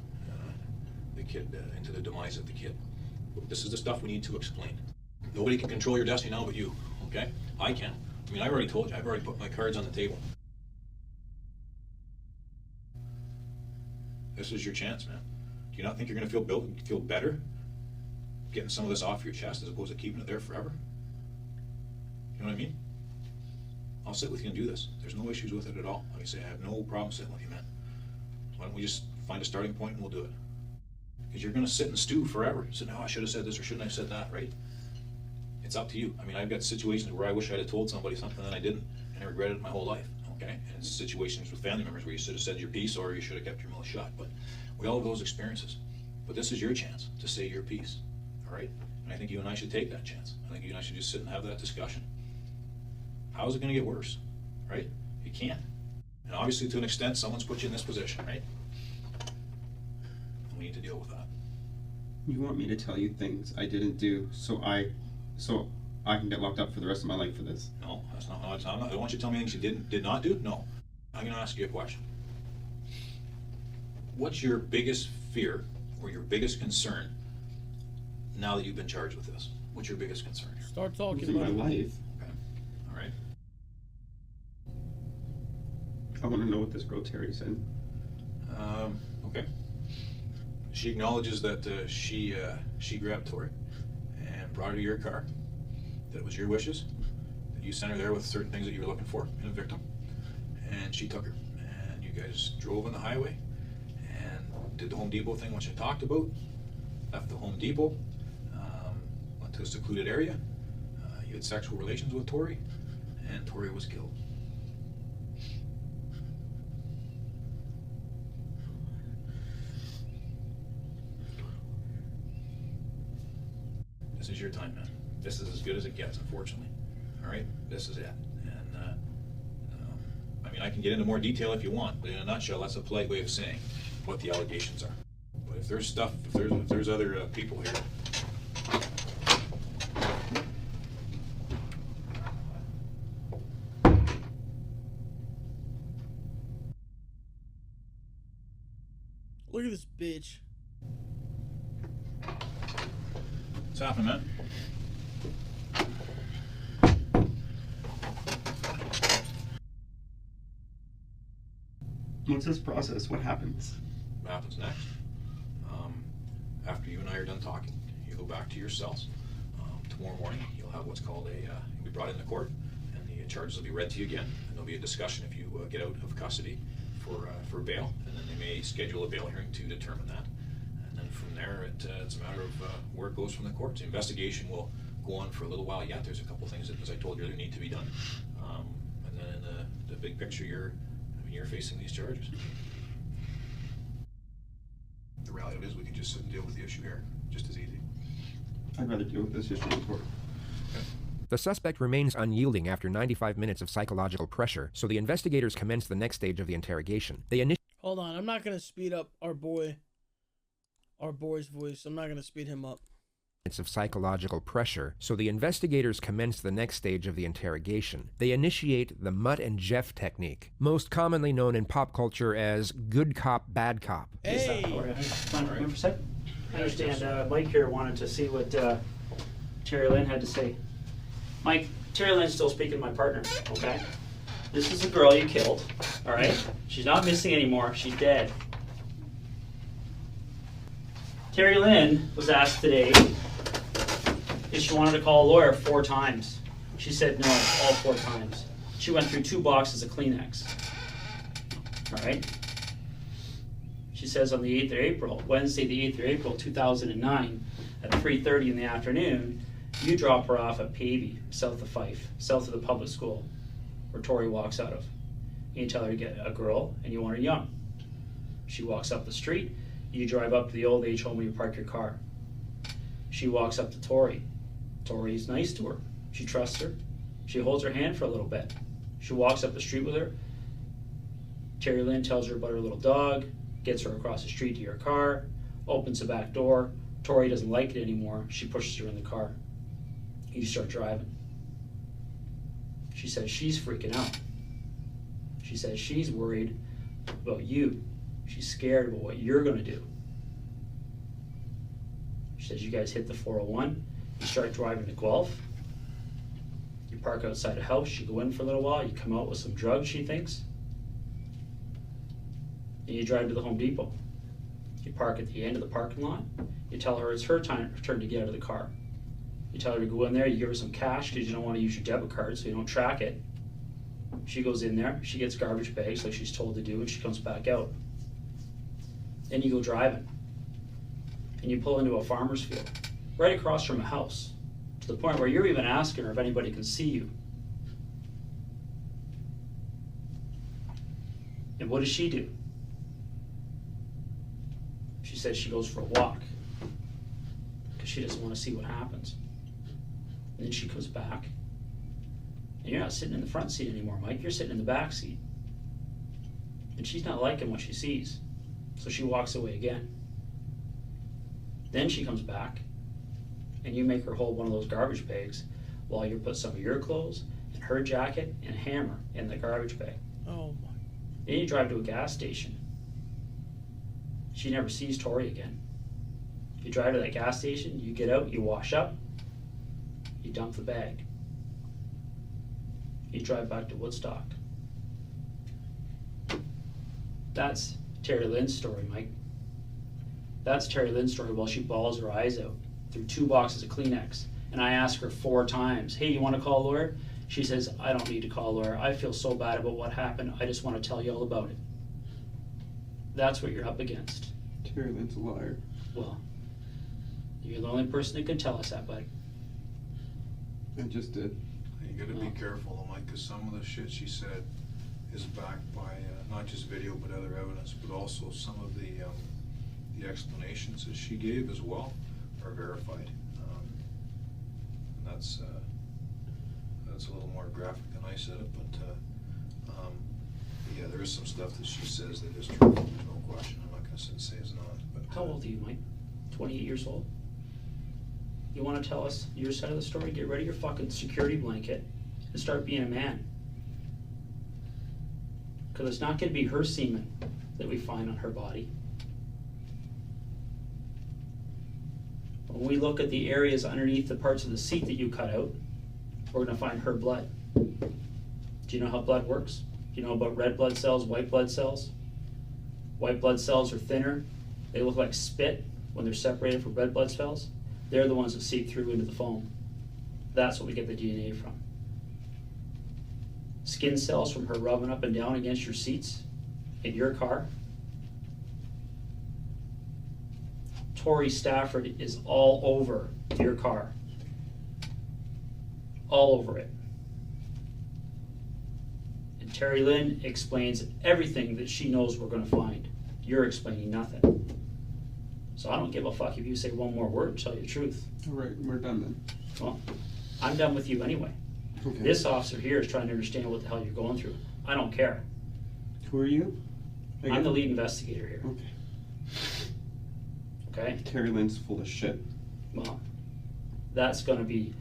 S7: the kid, into the demise of the kid. This is the stuff we need to explain. Nobody can control your destiny now but you, okay? I can. I mean, I've already told you. I've already put my cards on the table. This is your chance, man. Do you not think you're going to feel better getting some of this off your chest as opposed to keeping it there forever? You know what I mean? I'll sit with you and do this. There's no issues with it at all. Like I say, I have no problem sitting with you, man. Why don't we just find a starting point and we'll do it? Because you're going to sit and stew forever. So, no, I should have said this or shouldn't I have said that, right? It's up to you. I mean, I've got situations where I wish I'd have told somebody something that I didn't, and I regretted it my whole life, okay? And it's situations with family members where you should have said your piece or you should have kept your mouth shut. But we all have those experiences. But this is your chance to say your piece, all right? And I think you and I should take that chance. I think you and I should just sit and have that discussion. How is it going to get worse, right? It can't. And obviously, to an extent, someone's put you in this position, right? We need to deal with that.
S6: You want me to tell you things I didn't do, so I can get locked up for the rest of my life for this.
S5: No, that's not. No, it's not. I don't want you to tell me things you did not do. No, I'm going to ask you a question. What's your biggest fear or your biggest concern now that you've been charged with this? What's your biggest concern here?
S3: Start talking
S6: Losing my
S3: about it.
S6: life.
S5: Okay. All right.
S6: I want to know what this girl Terry said.
S5: Okay. She acknowledges that she grabbed Tori and brought her to your car. That it was your wishes. That you sent her there with certain things that you were looking for in a victim. And she took her. And you guys drove on the highway and did the Home Depot thing, which I talked about. Left the Home Depot. Went to a secluded area. You had sexual relations with Tori. And Tori was killed. This is your time, man. This is as good as it gets, unfortunately. All right, this is it. And I mean, I can get into more detail if you want, but in a nutshell, that's a polite way of saying what the allegations are. But if there's stuff, if there's other people here.
S3: Look at this bitch.
S5: What's happening, man?
S6: What's this process? What happens?
S5: What happens next? After you and I are done talking, you go back to your cells. Tomorrow morning, you'll have what's called you'll be brought into court, and the charges will be read to you again, and there'll be a discussion if you get out of custody for bail, and then they may schedule a bail hearing to determine that. And then from there, it's a matter of where it goes from the courts. The investigation will go on for a little while yet. There's a couple things that, as I told you, need to be done. And then in the big picture, you're facing these charges. The reality of it is we can just sit and deal with the issue here, just as easy.
S6: I'd rather deal with this issue in court.
S1: The suspect remains unyielding after 95 minutes of psychological pressure, so the investigators commence the next stage of the interrogation. They
S3: Hold on, I'm not gonna speed up our boy's voice. I'm not gonna speed him up.
S1: of psychological pressure, so the investigators commence the next stage of the interrogation. They initiate the Mutt and Jeff technique, most commonly known in pop culture as good cop, bad cop.
S3: Hey!
S2: Remember a sec? I understand Mike here wanted to see what Terry Lynn had to say. Mike, Terry Lynn's still speaking to my partner, okay? This is the girl you killed, all right? She's not missing anymore. She's dead. Terry Lynn was asked today if she wanted to call a lawyer 4 times. She said no, all 4 times. She went through 2 boxes of Kleenex. All right? She says on the 8th of April, Wednesday the 8th of April, 2009, at 3:30 in the afternoon, you drop her off at 𝗍𝗵𝗶𝗹, south of Fife, south of the public school, where Tori walks out of. You tell her to get a girl, and you want her young. She walks up the street. You drive up to the old age home where you park your car. She walks up to Tori. Tori's nice to her. She trusts her. She holds her hand for a little bit. She walks up the street with her. Terry Lynn tells her about her little dog, gets her across the street to your car, opens the back door. Tori doesn't like it anymore. She pushes her in the car. You start driving. She says she's freaking out. She says she's worried about you. She's scared about what you're going to do. She says you guys hit the 401. You start driving to Guelph. You park outside a house. You go in for a little while. You come out with some drugs, she thinks. And you drive to the Home Depot. You park at the end of the parking lot. You tell her it's her turn to get out of the car. You tell her to go in there. You give her some cash because you don't want to use your debit card so you don't track it. She goes in there. She gets garbage bags like she's told to do, and she comes back out. Then you go driving. And you pull into a farmer's field, right across from a house, to the point where you're even asking her if anybody can see you. And what does she do? She says she goes for a walk because she doesn't want to see what happens. And then she comes back, and you're not sitting in the front seat anymore, Mike. You're sitting in the back seat. And she's not liking what she sees, so she walks away again. Then she comes back, and you make her hold one of those garbage bags while you put some of your clothes and her jacket and hammer in the garbage bag.
S3: Oh my.
S2: Then you drive to a gas station. She never sees Tori again. You drive to that gas station, you get out, you wash up, you dump the bag. You drive back to Woodstock. That's Terry Lynn's story, Mike. That's Terry Lynn's story while she bawls her eyes out through 2 boxes of Kleenex. And I ask her 4 times, hey, you want to call a lawyer? She says, I don't need to call a lawyer. I feel so bad about what happened. I just want to tell you all about it. That's what you're up against.
S6: Terry Lynn's a liar.
S2: Well, you're the only person that can tell us that, buddy.
S6: I just did.
S5: You gotta be careful, though, Mike, because some of the shit she said is backed by not just video but other evidence, but also some of the explanations that she gave as well are verified. And that's a little more graphic than I said it, but yeah, there is some stuff that she says that is true. There's no question. I'm not gonna sit and say it's not. But
S2: How old are you, Mike? 28 years old? You want to tell us your side of the story? Get rid of your fucking security blanket and start being a man. Because it's not going to be her semen that we find on her body. When we look at the areas underneath the parts of the seat that you cut out, we're going to find her blood. Do you know how blood works? Do you know about red blood cells, white blood cells? White blood cells are thinner. They look like spit when they're separated from red blood cells. They're the ones that seep through into the foam. That's what we get the DNA from. Skin cells from her rubbing up and down against your seats in your car. Tori Stafford is all over your car. All over it. And Terry Lynn explains everything that she knows we're going to find. You're explaining nothing. So I don't give a fuck if you say one more word to tell you the truth.
S6: All right, we're done then.
S2: Well, I'm done with you anyway.
S6: Okay.
S2: This officer here is trying to understand what the hell you're going through. I don't care.
S6: Who are you?
S2: I'm the lead investigator here.
S6: Okay.
S2: Okay?
S6: Terry Lynn's full of shit.
S2: Well, that's going to be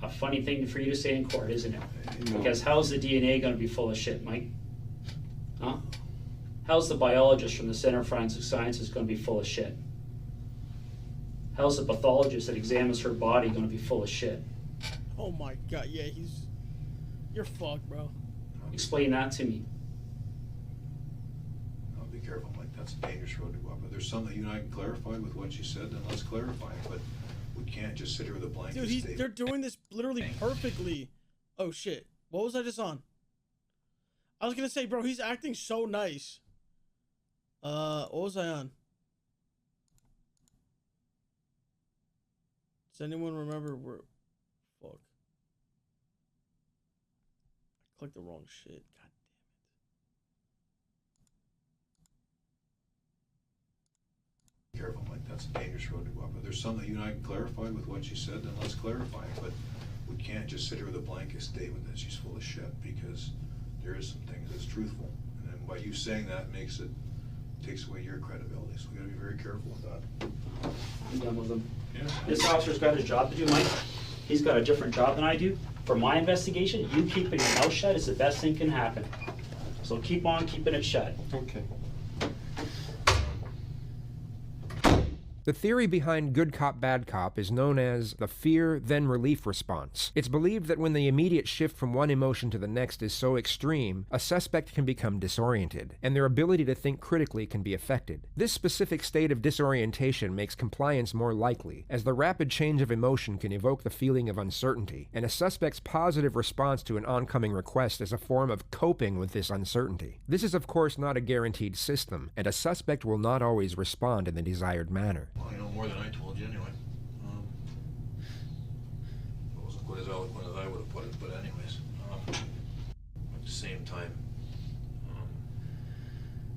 S2: a funny thing for you to say in court, isn't it?
S6: No.
S2: Because how's the DNA going to be full of shit, Mike? Huh? How's the biologist from the Center for Forensic Sciences going to be full of shit? How's the pathologist that examines her body going to be full of shit?
S3: Oh my god, yeah, you're fucked, bro.
S2: Explain that to me.
S5: I'll be careful, Mike. That's a dangerous road to go up. If there's something you and I can clarify with what you said, then let's clarify it. But we can't just sit here with a blanket statement.
S3: They're doing this literally perfectly. Oh shit. What was I just on? I was gonna say, bro, he's acting so nice. What was I on? Does anyone remember where? Fuck. I clicked the wrong shit. God damn it.
S5: Careful, Mike. That's a dangerous road to go up. If there's something you and I can clarify with what you said, then let's clarify it. But we can't just sit here with a blanket statement that she's full of shit, because there is some things that's truthful. And then by you saying that takes away your credibility. So we gotta be very careful with that.
S2: I'm done with him.
S5: Yeah.
S2: This officer's got his job to do, Mike. He's got a different job than I do. For my investigation, you keeping your mouth shut is the best thing can happen. So keep on keeping it shut.
S6: Okay.
S1: The theory behind good cop, bad cop is known as the fear, then relief response. It's believed that when the immediate shift from one emotion to the next is so extreme, a suspect can become disoriented, and their ability to think critically can be affected. This specific state of disorientation makes compliance more likely, as the rapid change of emotion can evoke the feeling of uncertainty, and a suspect's positive response to an oncoming request is a form of coping with this uncertainty. This is of course not a guaranteed system, and a suspect will not always respond in the desired manner.
S5: Well, you know more than I told you anyway. It wasn't quite as eloquent as I would have put it, but anyways. At the same time,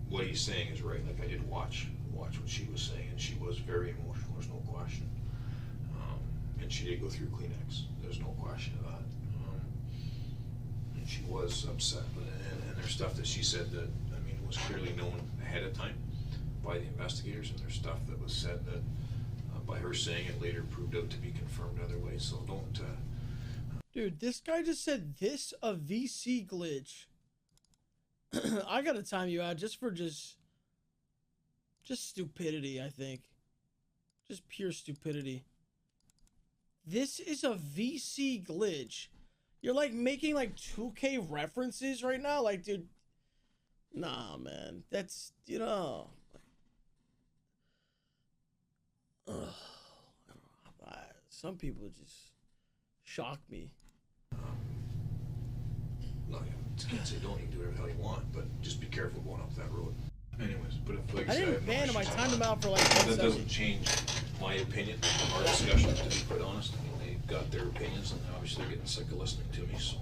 S5: what he's saying is right. Like, I did watch what she was saying, and she was very emotional, there's no question. And she did go through Kleenex, there's no question of that. And she was upset, and there's stuff that she said that, I mean, was clearly known ahead of time by the investigators, and there's stuff that was said that by her saying it later proved out to be confirmed other ways. So don't
S3: Dude, this guy just said this a VC glitch. I gotta time you out just for just stupidity, I think. Just pure stupidity. This is a VC glitch. You're like making like 2K references right now? Like, dude, nah, man. That's, you know. Some people just shock me.
S7: No, I can't say don't, you can do whatever the hell you want, but just be careful going up that road. Anyways, but if, like
S3: I
S7: said,
S3: didn't ban him, I timed him out for like 10
S7: that
S3: seconds.
S7: doesn't change my opinion or our discussion, to be quite honest. I mean, they've got their opinions, and obviously they're getting sick of listening to me, so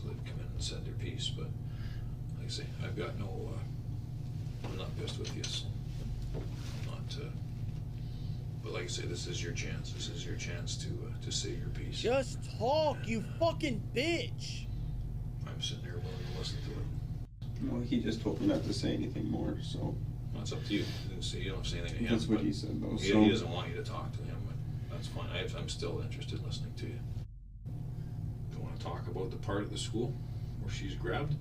S7: they've come in and said their piece, but like I say, I've got no, I'm not pissed with you, so I'm not, but like I say, this is your chance. This is your chance to say your piece.
S3: Just talk, you fucking bitch.
S7: I'm sitting here willing to listen to it.
S6: Well, he just told me not to say anything more, so.
S7: Well, it's up to you. You don't say anything to him.
S6: That's what
S7: but
S6: he said, though.
S7: He doesn't want you to talk to him, but that's fine. I'm still interested in listening to you. You want to talk about the part of the school where she's grabbed?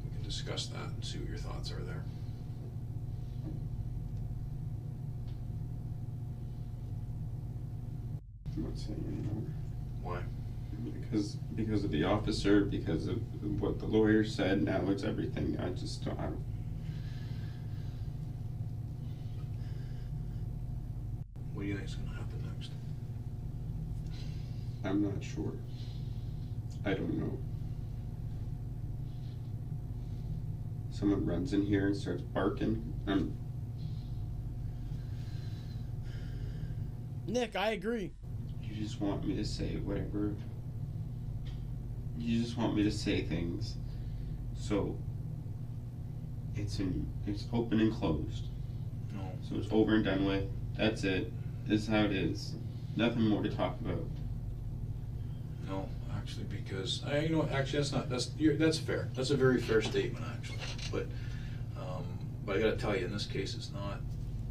S7: We can discuss that and see what your thoughts are there.
S6: I'm not saying anymore.
S7: Why?
S6: Because of the officer, because of what the lawyer said. Now it's everything. I just don't.
S7: What do you think is going to happen next?
S6: I'm not sure. I don't know. Someone runs in here and starts barking.
S3: Nick, I agree.
S6: You just want me to say whatever. You just want me to say things. So it's open and closed.
S7: No.
S6: So it's over and done with. That's it. This is how it is. Nothing more to talk about.
S7: No, actually, because you know, actually, that's fair. That's a very fair statement, actually. But I got to tell you, in this case, it's not.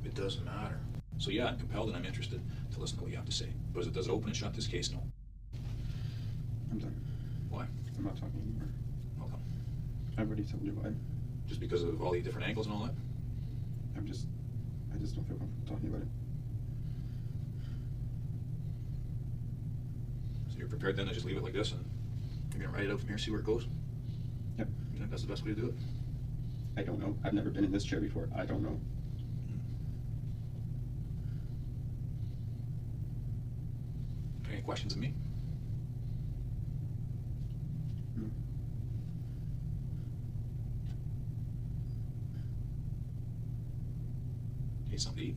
S7: It doesn't matter. So yeah, I'm compelled and I'm interested to listen to what you have to say. But does it open and shut this case? No.
S6: I'm done.
S7: Why?
S6: I'm not talking anymore.
S7: How come?
S6: I've already told you why.
S7: Just because of all the different angles and all that?
S6: I just don't feel comfortable talking about it.
S7: So you're prepared then to just leave it like this and you're gonna write it out from here, see where it goes?
S6: Yep.
S7: You think that's the best way to do it?
S6: I don't know. I've never been in this chair before. I don't know.
S7: Any questions of me?
S6: No.
S7: Need something to eat?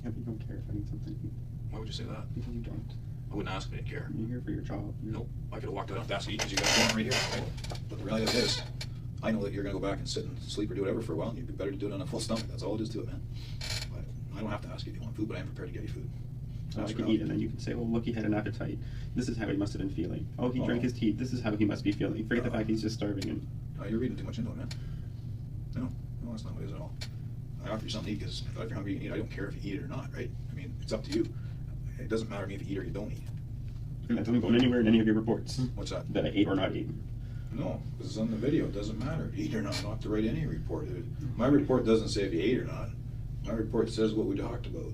S6: Yeah, but you don't care if I need something to eat.
S7: Why would you say that?
S6: Because you don't.
S7: I wouldn't ask if I didn't care.
S6: You're here for your job.
S7: Nope. I could have walked out and asked you because you got one right here. But the reality of it is, I know that you're going to go back and sit and sleep or do whatever for a while, and you'd be better to do it on a full stomach. That's all it is to it, man. But I don't have to ask you if you want food, but I am prepared to get you food.
S6: So I can eat, and then you can say, well, look, he had an appetite. This is how he must have been feeling. Oh, he drank his tea. This is how he must be feeling. Forget the fact he's just starving. And
S7: No, you're reading too much into it, man. No, that's not what it is at all. I offer you something to eat because if you're hungry, you can eat. I don't care if you eat it or not, right? I mean, it's up to you. It doesn't matter to me if you eat or you don't eat.
S6: and that doesn't go anywhere in any of your reports.
S7: What's that?
S6: That I ate or not ate.
S7: No, because it's on the video. It doesn't matter if you eat or not. I don't have to write any report. My report doesn't say if you ate or not. My report says what we talked about.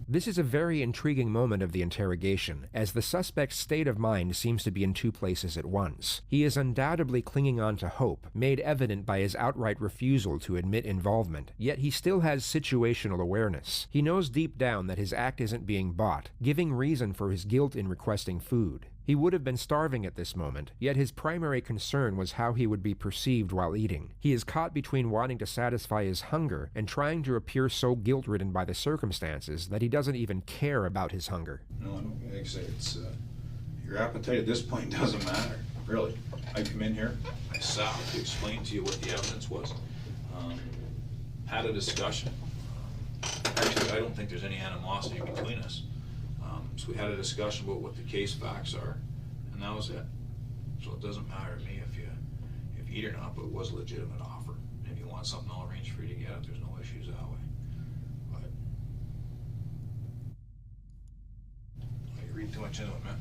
S1: This is a very intriguing moment of the interrogation, as the suspect's state of mind seems to be in two places at once. He is undoubtedly clinging on to hope, made evident by his outright refusal to admit involvement, yet he still has situational awareness. He knows deep down that his act isn't being bought, giving reason for his guilt in requesting food. He would have been starving at this moment, yet his primary concern was how he would be perceived while eating. He is caught between wanting to satisfy his hunger and trying to appear so guilt-ridden by the circumstances that he doesn't even care about his hunger.
S7: No, I don't think so. It's your appetite at this point doesn't matter, really. I come in here, I sat to explain to you what the evidence was, had a discussion. Actually, I don't think there's any animosity between us. So we had a discussion about what the case facts are, and that was it. So it doesn't matter to me if you eat or not, but it was a legitimate offer. If you want something, I'll arrange for you to get it. There's no issues that way. But
S5: read too much into it, man.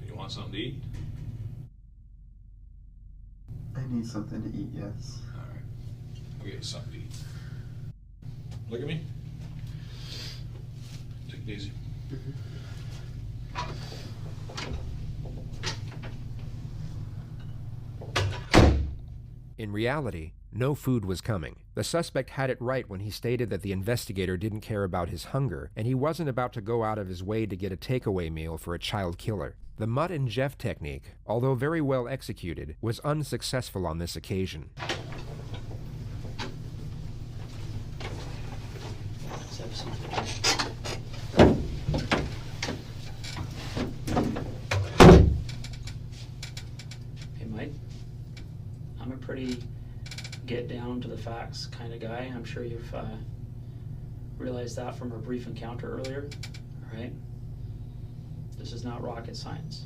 S5: Do you want something to eat?
S6: I need something to eat, yes.
S5: Alright. I'll get you something to eat. Look at me. Take it easy.
S1: In reality, no food was coming. The suspect had it right when he stated that the investigator didn't care about his hunger, and he wasn't about to go out of his way to get a takeaway meal for a child killer. The Mutt and Jeff technique, although very well executed, was unsuccessful on this occasion.
S2: Hey, Mike. I'm a pretty get down to the facts kind of guy. I'm sure you've realized that from our brief encounter earlier, all right? This is not rocket science.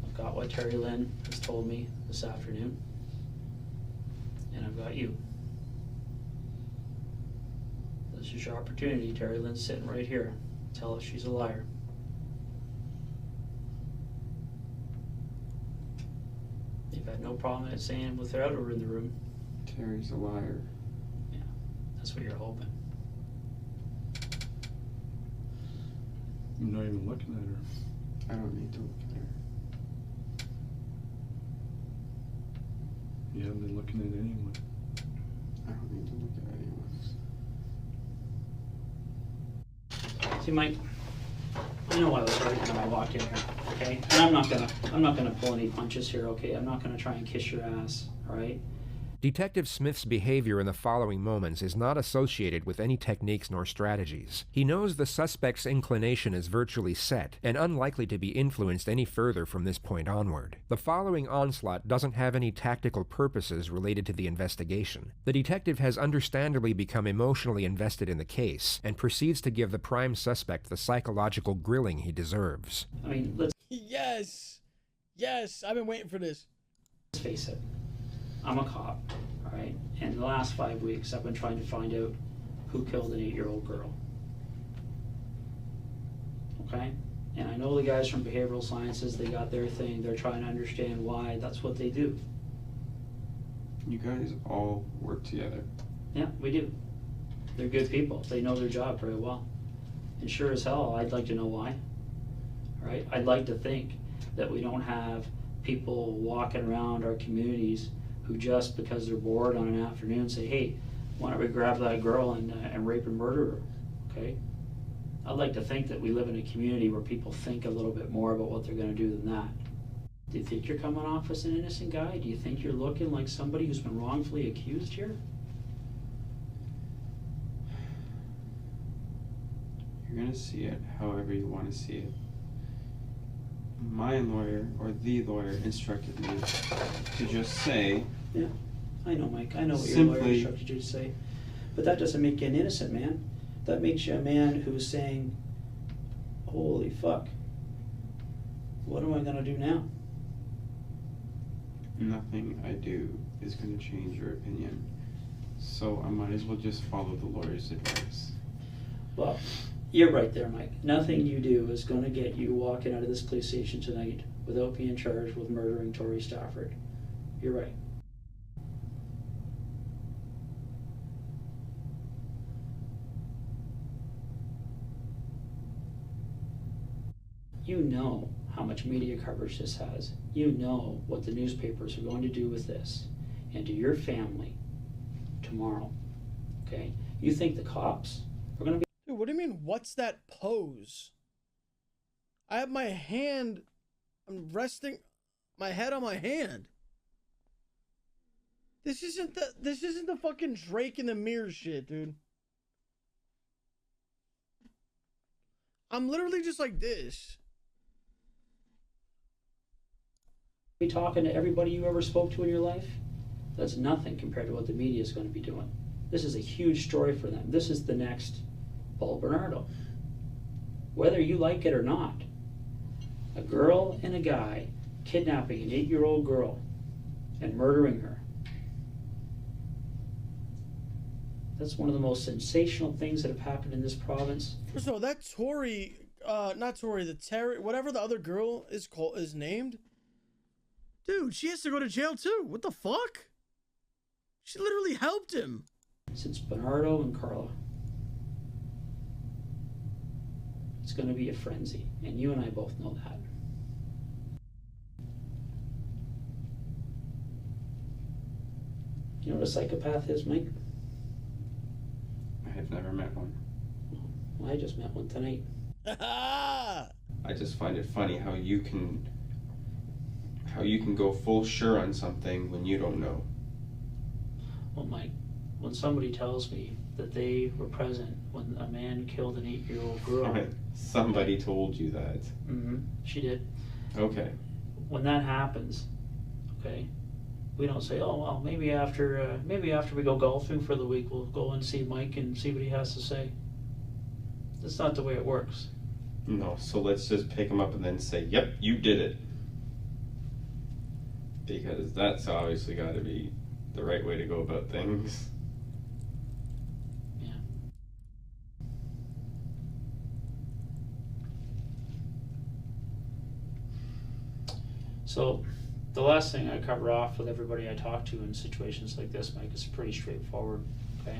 S2: I've got what Terry Lynn has told me this afternoon, and I've got you. This is your opportunity. Terry Lynn's sitting right here. Tell us she's a liar. You've had no problem at saying without her in the room.
S6: Terry's a liar.
S2: Yeah, that's what you're hoping.
S8: I'm not even looking at her.
S6: I don't need to look at her.
S8: You haven't been looking at anyone.
S6: I don't need to look at anyone.
S2: See, Mike, I know I was right when I walked in here, okay? And I'm not gonna pull any punches here, okay? I'm not gonna try and kiss your ass, all right?
S1: Detective Smith's behavior in the following moments is not associated with any techniques nor strategies. He knows the suspect's inclination is virtually set and unlikely to be influenced any further from this point onward. The following onslaught doesn't have any tactical purposes related to the investigation. The detective has understandably become emotionally invested in the case and proceeds to give the prime suspect the psychological grilling he deserves.
S2: I mean, let's
S3: Yes. Yes. I've been waiting for this.
S2: face it. I'm a cop, all right? And the last 5 weeks, I've been trying to find out who killed an 8-year-old girl. Okay? And I know the guys from behavioral sciences, they got their thing. They're trying to understand why. That's what they do.
S6: You guys all work together.
S2: Yeah, we do. They're good people. They know their job very well. And sure as hell, I'd like to know why. All right? I'd like to think that we don't have people walking around our communities who just because they're bored on an afternoon say, hey, why don't we grab that girl and rape and murder her, okay? I'd like to think that we live in a community where people think a little bit more about what they're gonna do than that. Do you think you're coming off as an innocent guy? Do you think you're looking like somebody who's been wrongfully accused here?
S6: You're gonna see it however you want to see it. My lawyer, or the lawyer, instructed me to just say...
S2: Yeah, I know, Mike. I know what your
S6: Simply-
S2: lawyer instructed you to say. But that doesn't make you an innocent man. That makes you a man who's saying, holy fuck, what am I gonna do now?
S6: Nothing I do is going to change your opinion. So I might as well just follow the lawyer's advice.
S2: Well, you're right there, Mike. Nothing you do is gonna get you walking out of this police station tonight without being charged with murdering Tori Stafford. You're right. You know how much media coverage this has. You know what the newspapers are going to do with this and to your family tomorrow, okay? You think the cops are gonna be...
S3: Dude, what do you mean, what's that pose? I have my hand, I'm resting my head on my hand. This isn't the fucking Drake in the mirror shit, dude. I'm literally just like this.
S2: be talking to everybody you ever spoke to in your life? That's nothing compared to what the media is going to be doing. This is a huge story for them. This is the next Paul Bernardo. Whether you like it or not, a girl and a guy kidnapping an 8-year-old girl and murdering her. That's one of the most sensational things that have happened in this province.
S3: First of all, that Tori, not Tori, the Terry, whatever the other girl is named. Dude, she has to go to jail too. What the fuck? She literally helped him.
S2: Since Bernardo and Carla. It's going to be a frenzy, and you and I both know that. You know what a psychopath is, Mike?
S6: I have never met one.
S2: Well, I just met one tonight.
S6: I just find it funny how you can go full sure on something when you don't know.
S2: Well, Mike, when somebody tells me that they were present when a man killed an 8-year-old girl.
S6: Right. Somebody told you that.
S2: Mm-hmm. She did.
S6: Okay.
S2: When that happens, okay, we don't say, oh, well, maybe after we go golfing for the week, we'll go and see Mike and see what he has to say. That's not the way it works.
S6: No, so let's just pick him up and then say, yep, you did it. Because that's obviously got to be the right way to go about things.
S2: Yeah. So, the last thing I cover off with everybody I talk to in situations like this, Mike, is pretty straightforward, okay?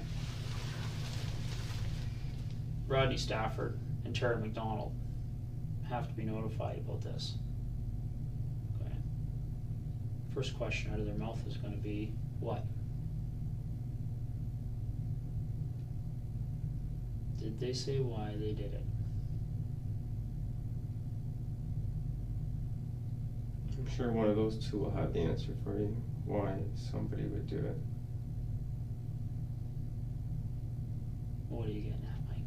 S2: Rodney Stafford and Tara McDonald have to be notified about this. Okay. First question out of their mouth is going to be, what? Did they say why they did it?
S6: I'm sure one of those two will have the answer for you, why somebody would do it.
S2: What are you getting at, Mike?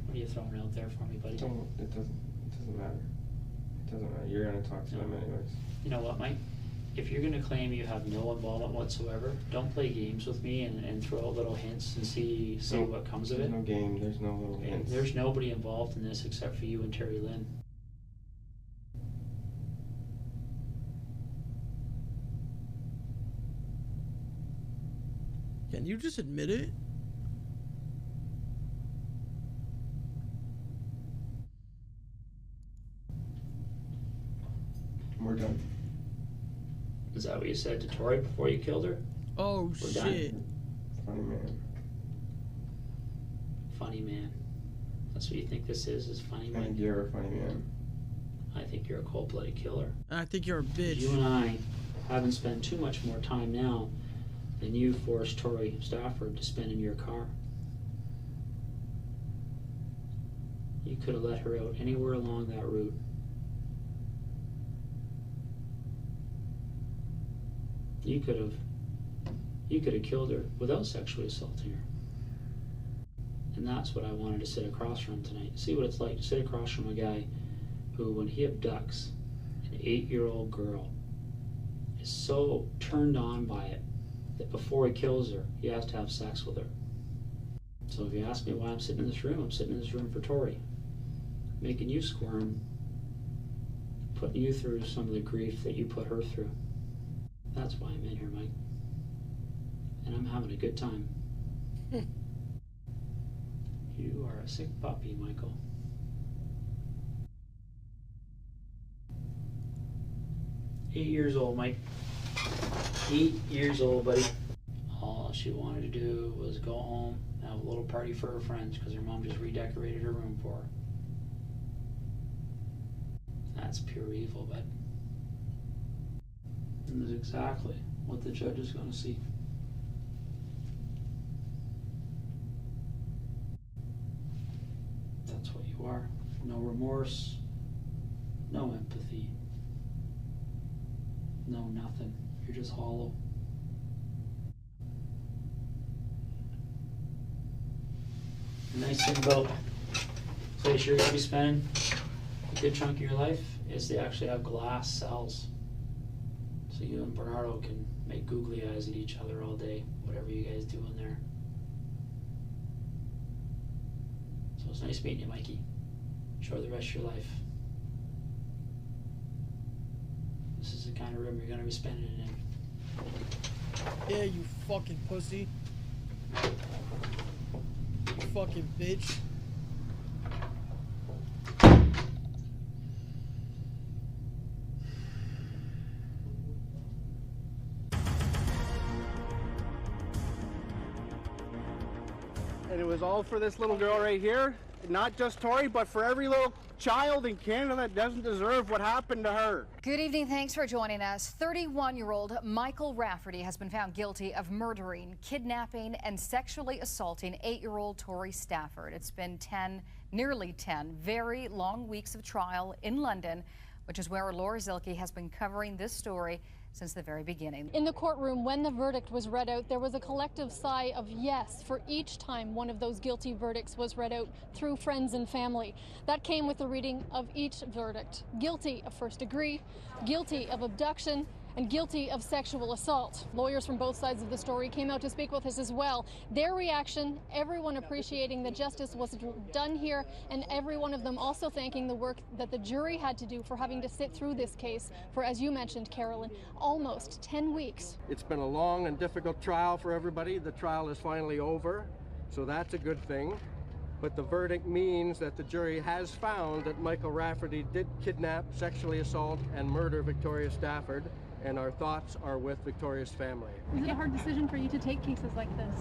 S2: What are you throwing out there for me, buddy?
S6: It doesn't matter. It doesn't matter. You're going to talk to them anyways.
S2: You know what, Mike? If you're going to claim you have no involvement whatsoever, don't play games with me and throw out little hints and see what comes of it.
S6: There's no game. There's no little hints.
S2: There's nobody involved in this except for you and Terry Lynn.
S3: Can you just admit it?
S6: We're done.
S2: Is that what you said to Tori before you killed her?
S3: Oh,
S2: We're
S3: shit.
S2: done.
S6: Funny man.
S2: Funny man. That's what you think this is funny
S6: I
S2: man?
S6: think you're a funny man.
S2: I think you're a cold-blooded killer.
S3: I think you're a bitch.
S2: You and I haven't spent too much more time now than you forced Tori Stafford to spend in your car. You could have let her out anywhere along that route. You could have killed her without sexually assaulting her. And that's what I wanted to sit across from tonight. See what it's like to sit across from a guy who, when he abducts an 8-year-old girl, is so turned on by it that before he kills her, he has to have sex with her. So if you ask me why I'm sitting in this room, I'm sitting in this room for Tori. Making you squirm, putting you through some of the grief that you put her through. That's why I'm in here, Mike. And I'm having a good time. You are a sick puppy, Michael. Eight years old, Mike. 8 years old, buddy. All she wanted to do was go home, have a little party for her friends because her mom just redecorated her room for her. That's pure evil, bud. And that's exactly what the judge is going to see. That's what you are. No remorse, no empathy, no nothing. You're just hollow. The nice thing about the place you're going to be spending a good chunk of your life is they actually have glass cells. So you and Bernardo can make googly eyes at each other all day, whatever you guys do in there. So it's nice meeting you, Mikey. Enjoy the rest of your life. This is the kind of room you're going to be spending it in.
S3: Yeah, you fucking pussy. fucking bitch.
S9: And it was all for this little girl right here. Not just Tori, but for every little child in Canada that doesn't deserve what happened to her.
S10: Good evening. Thanks for joining us. 31-year-old Michael Rafferty has been found guilty of murdering, kidnapping, and sexually assaulting 8-year-old Tori Stafford. It's been nearly 10 very long weeks of trial in London, which is where Laura 𝗟𝗀𝗍𝗍 has been covering this story since the very beginning.
S11: In the courtroom, when the verdict was read out, there was a collective sigh of yes for each time one of those guilty verdicts was read out through friends and family. That came with the reading of each verdict. Guilty of first degree, guilty of abduction, and guilty of sexual assault. Lawyers from both sides of the story came out to speak with us as well. Their reaction, everyone appreciating that justice was done here, and every one of them also thanking the work that the jury had to do for having to sit through this case for, as you mentioned, Carolyn, almost 10 weeks.
S9: It's been a long and difficult trial for everybody. The trial is finally over, so that's a good thing. But the verdict means that the jury has found that Michael Rafferty did kidnap, sexually assault, and murder Victoria Stafford, and our thoughts are with Victoria's family.
S11: Is it a hard decision for you to take cases like this?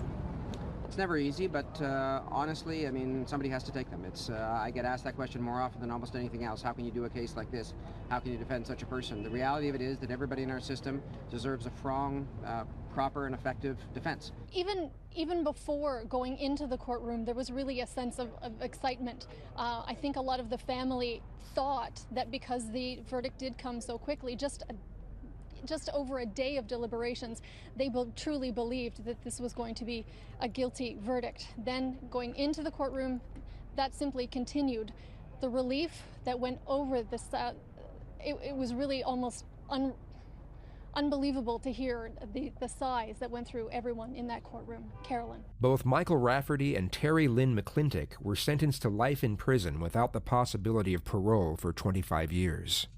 S12: It's never easy, but honestly, I mean, somebody has to take them. I get asked that question more often than almost anything else. How can you do a case like this? How can you defend such a person? The reality of it is that everybody in our system deserves a strong, proper, and effective defense.
S11: Even before going into the courtroom, there was really a sense of excitement. I think a lot of the family thought that because the verdict did come so quickly, just over a day of deliberations, they truly believed that this was going to be a guilty verdict. Then going into the courtroom, that simply continued. The relief that went over this, it was really almost unbelievable to hear the sighs that went through everyone in that courtroom. Carolyn.
S1: Both Michael Rafferty and Terry Lynn McClintock were sentenced to life in prison without the possibility of parole for 25 years.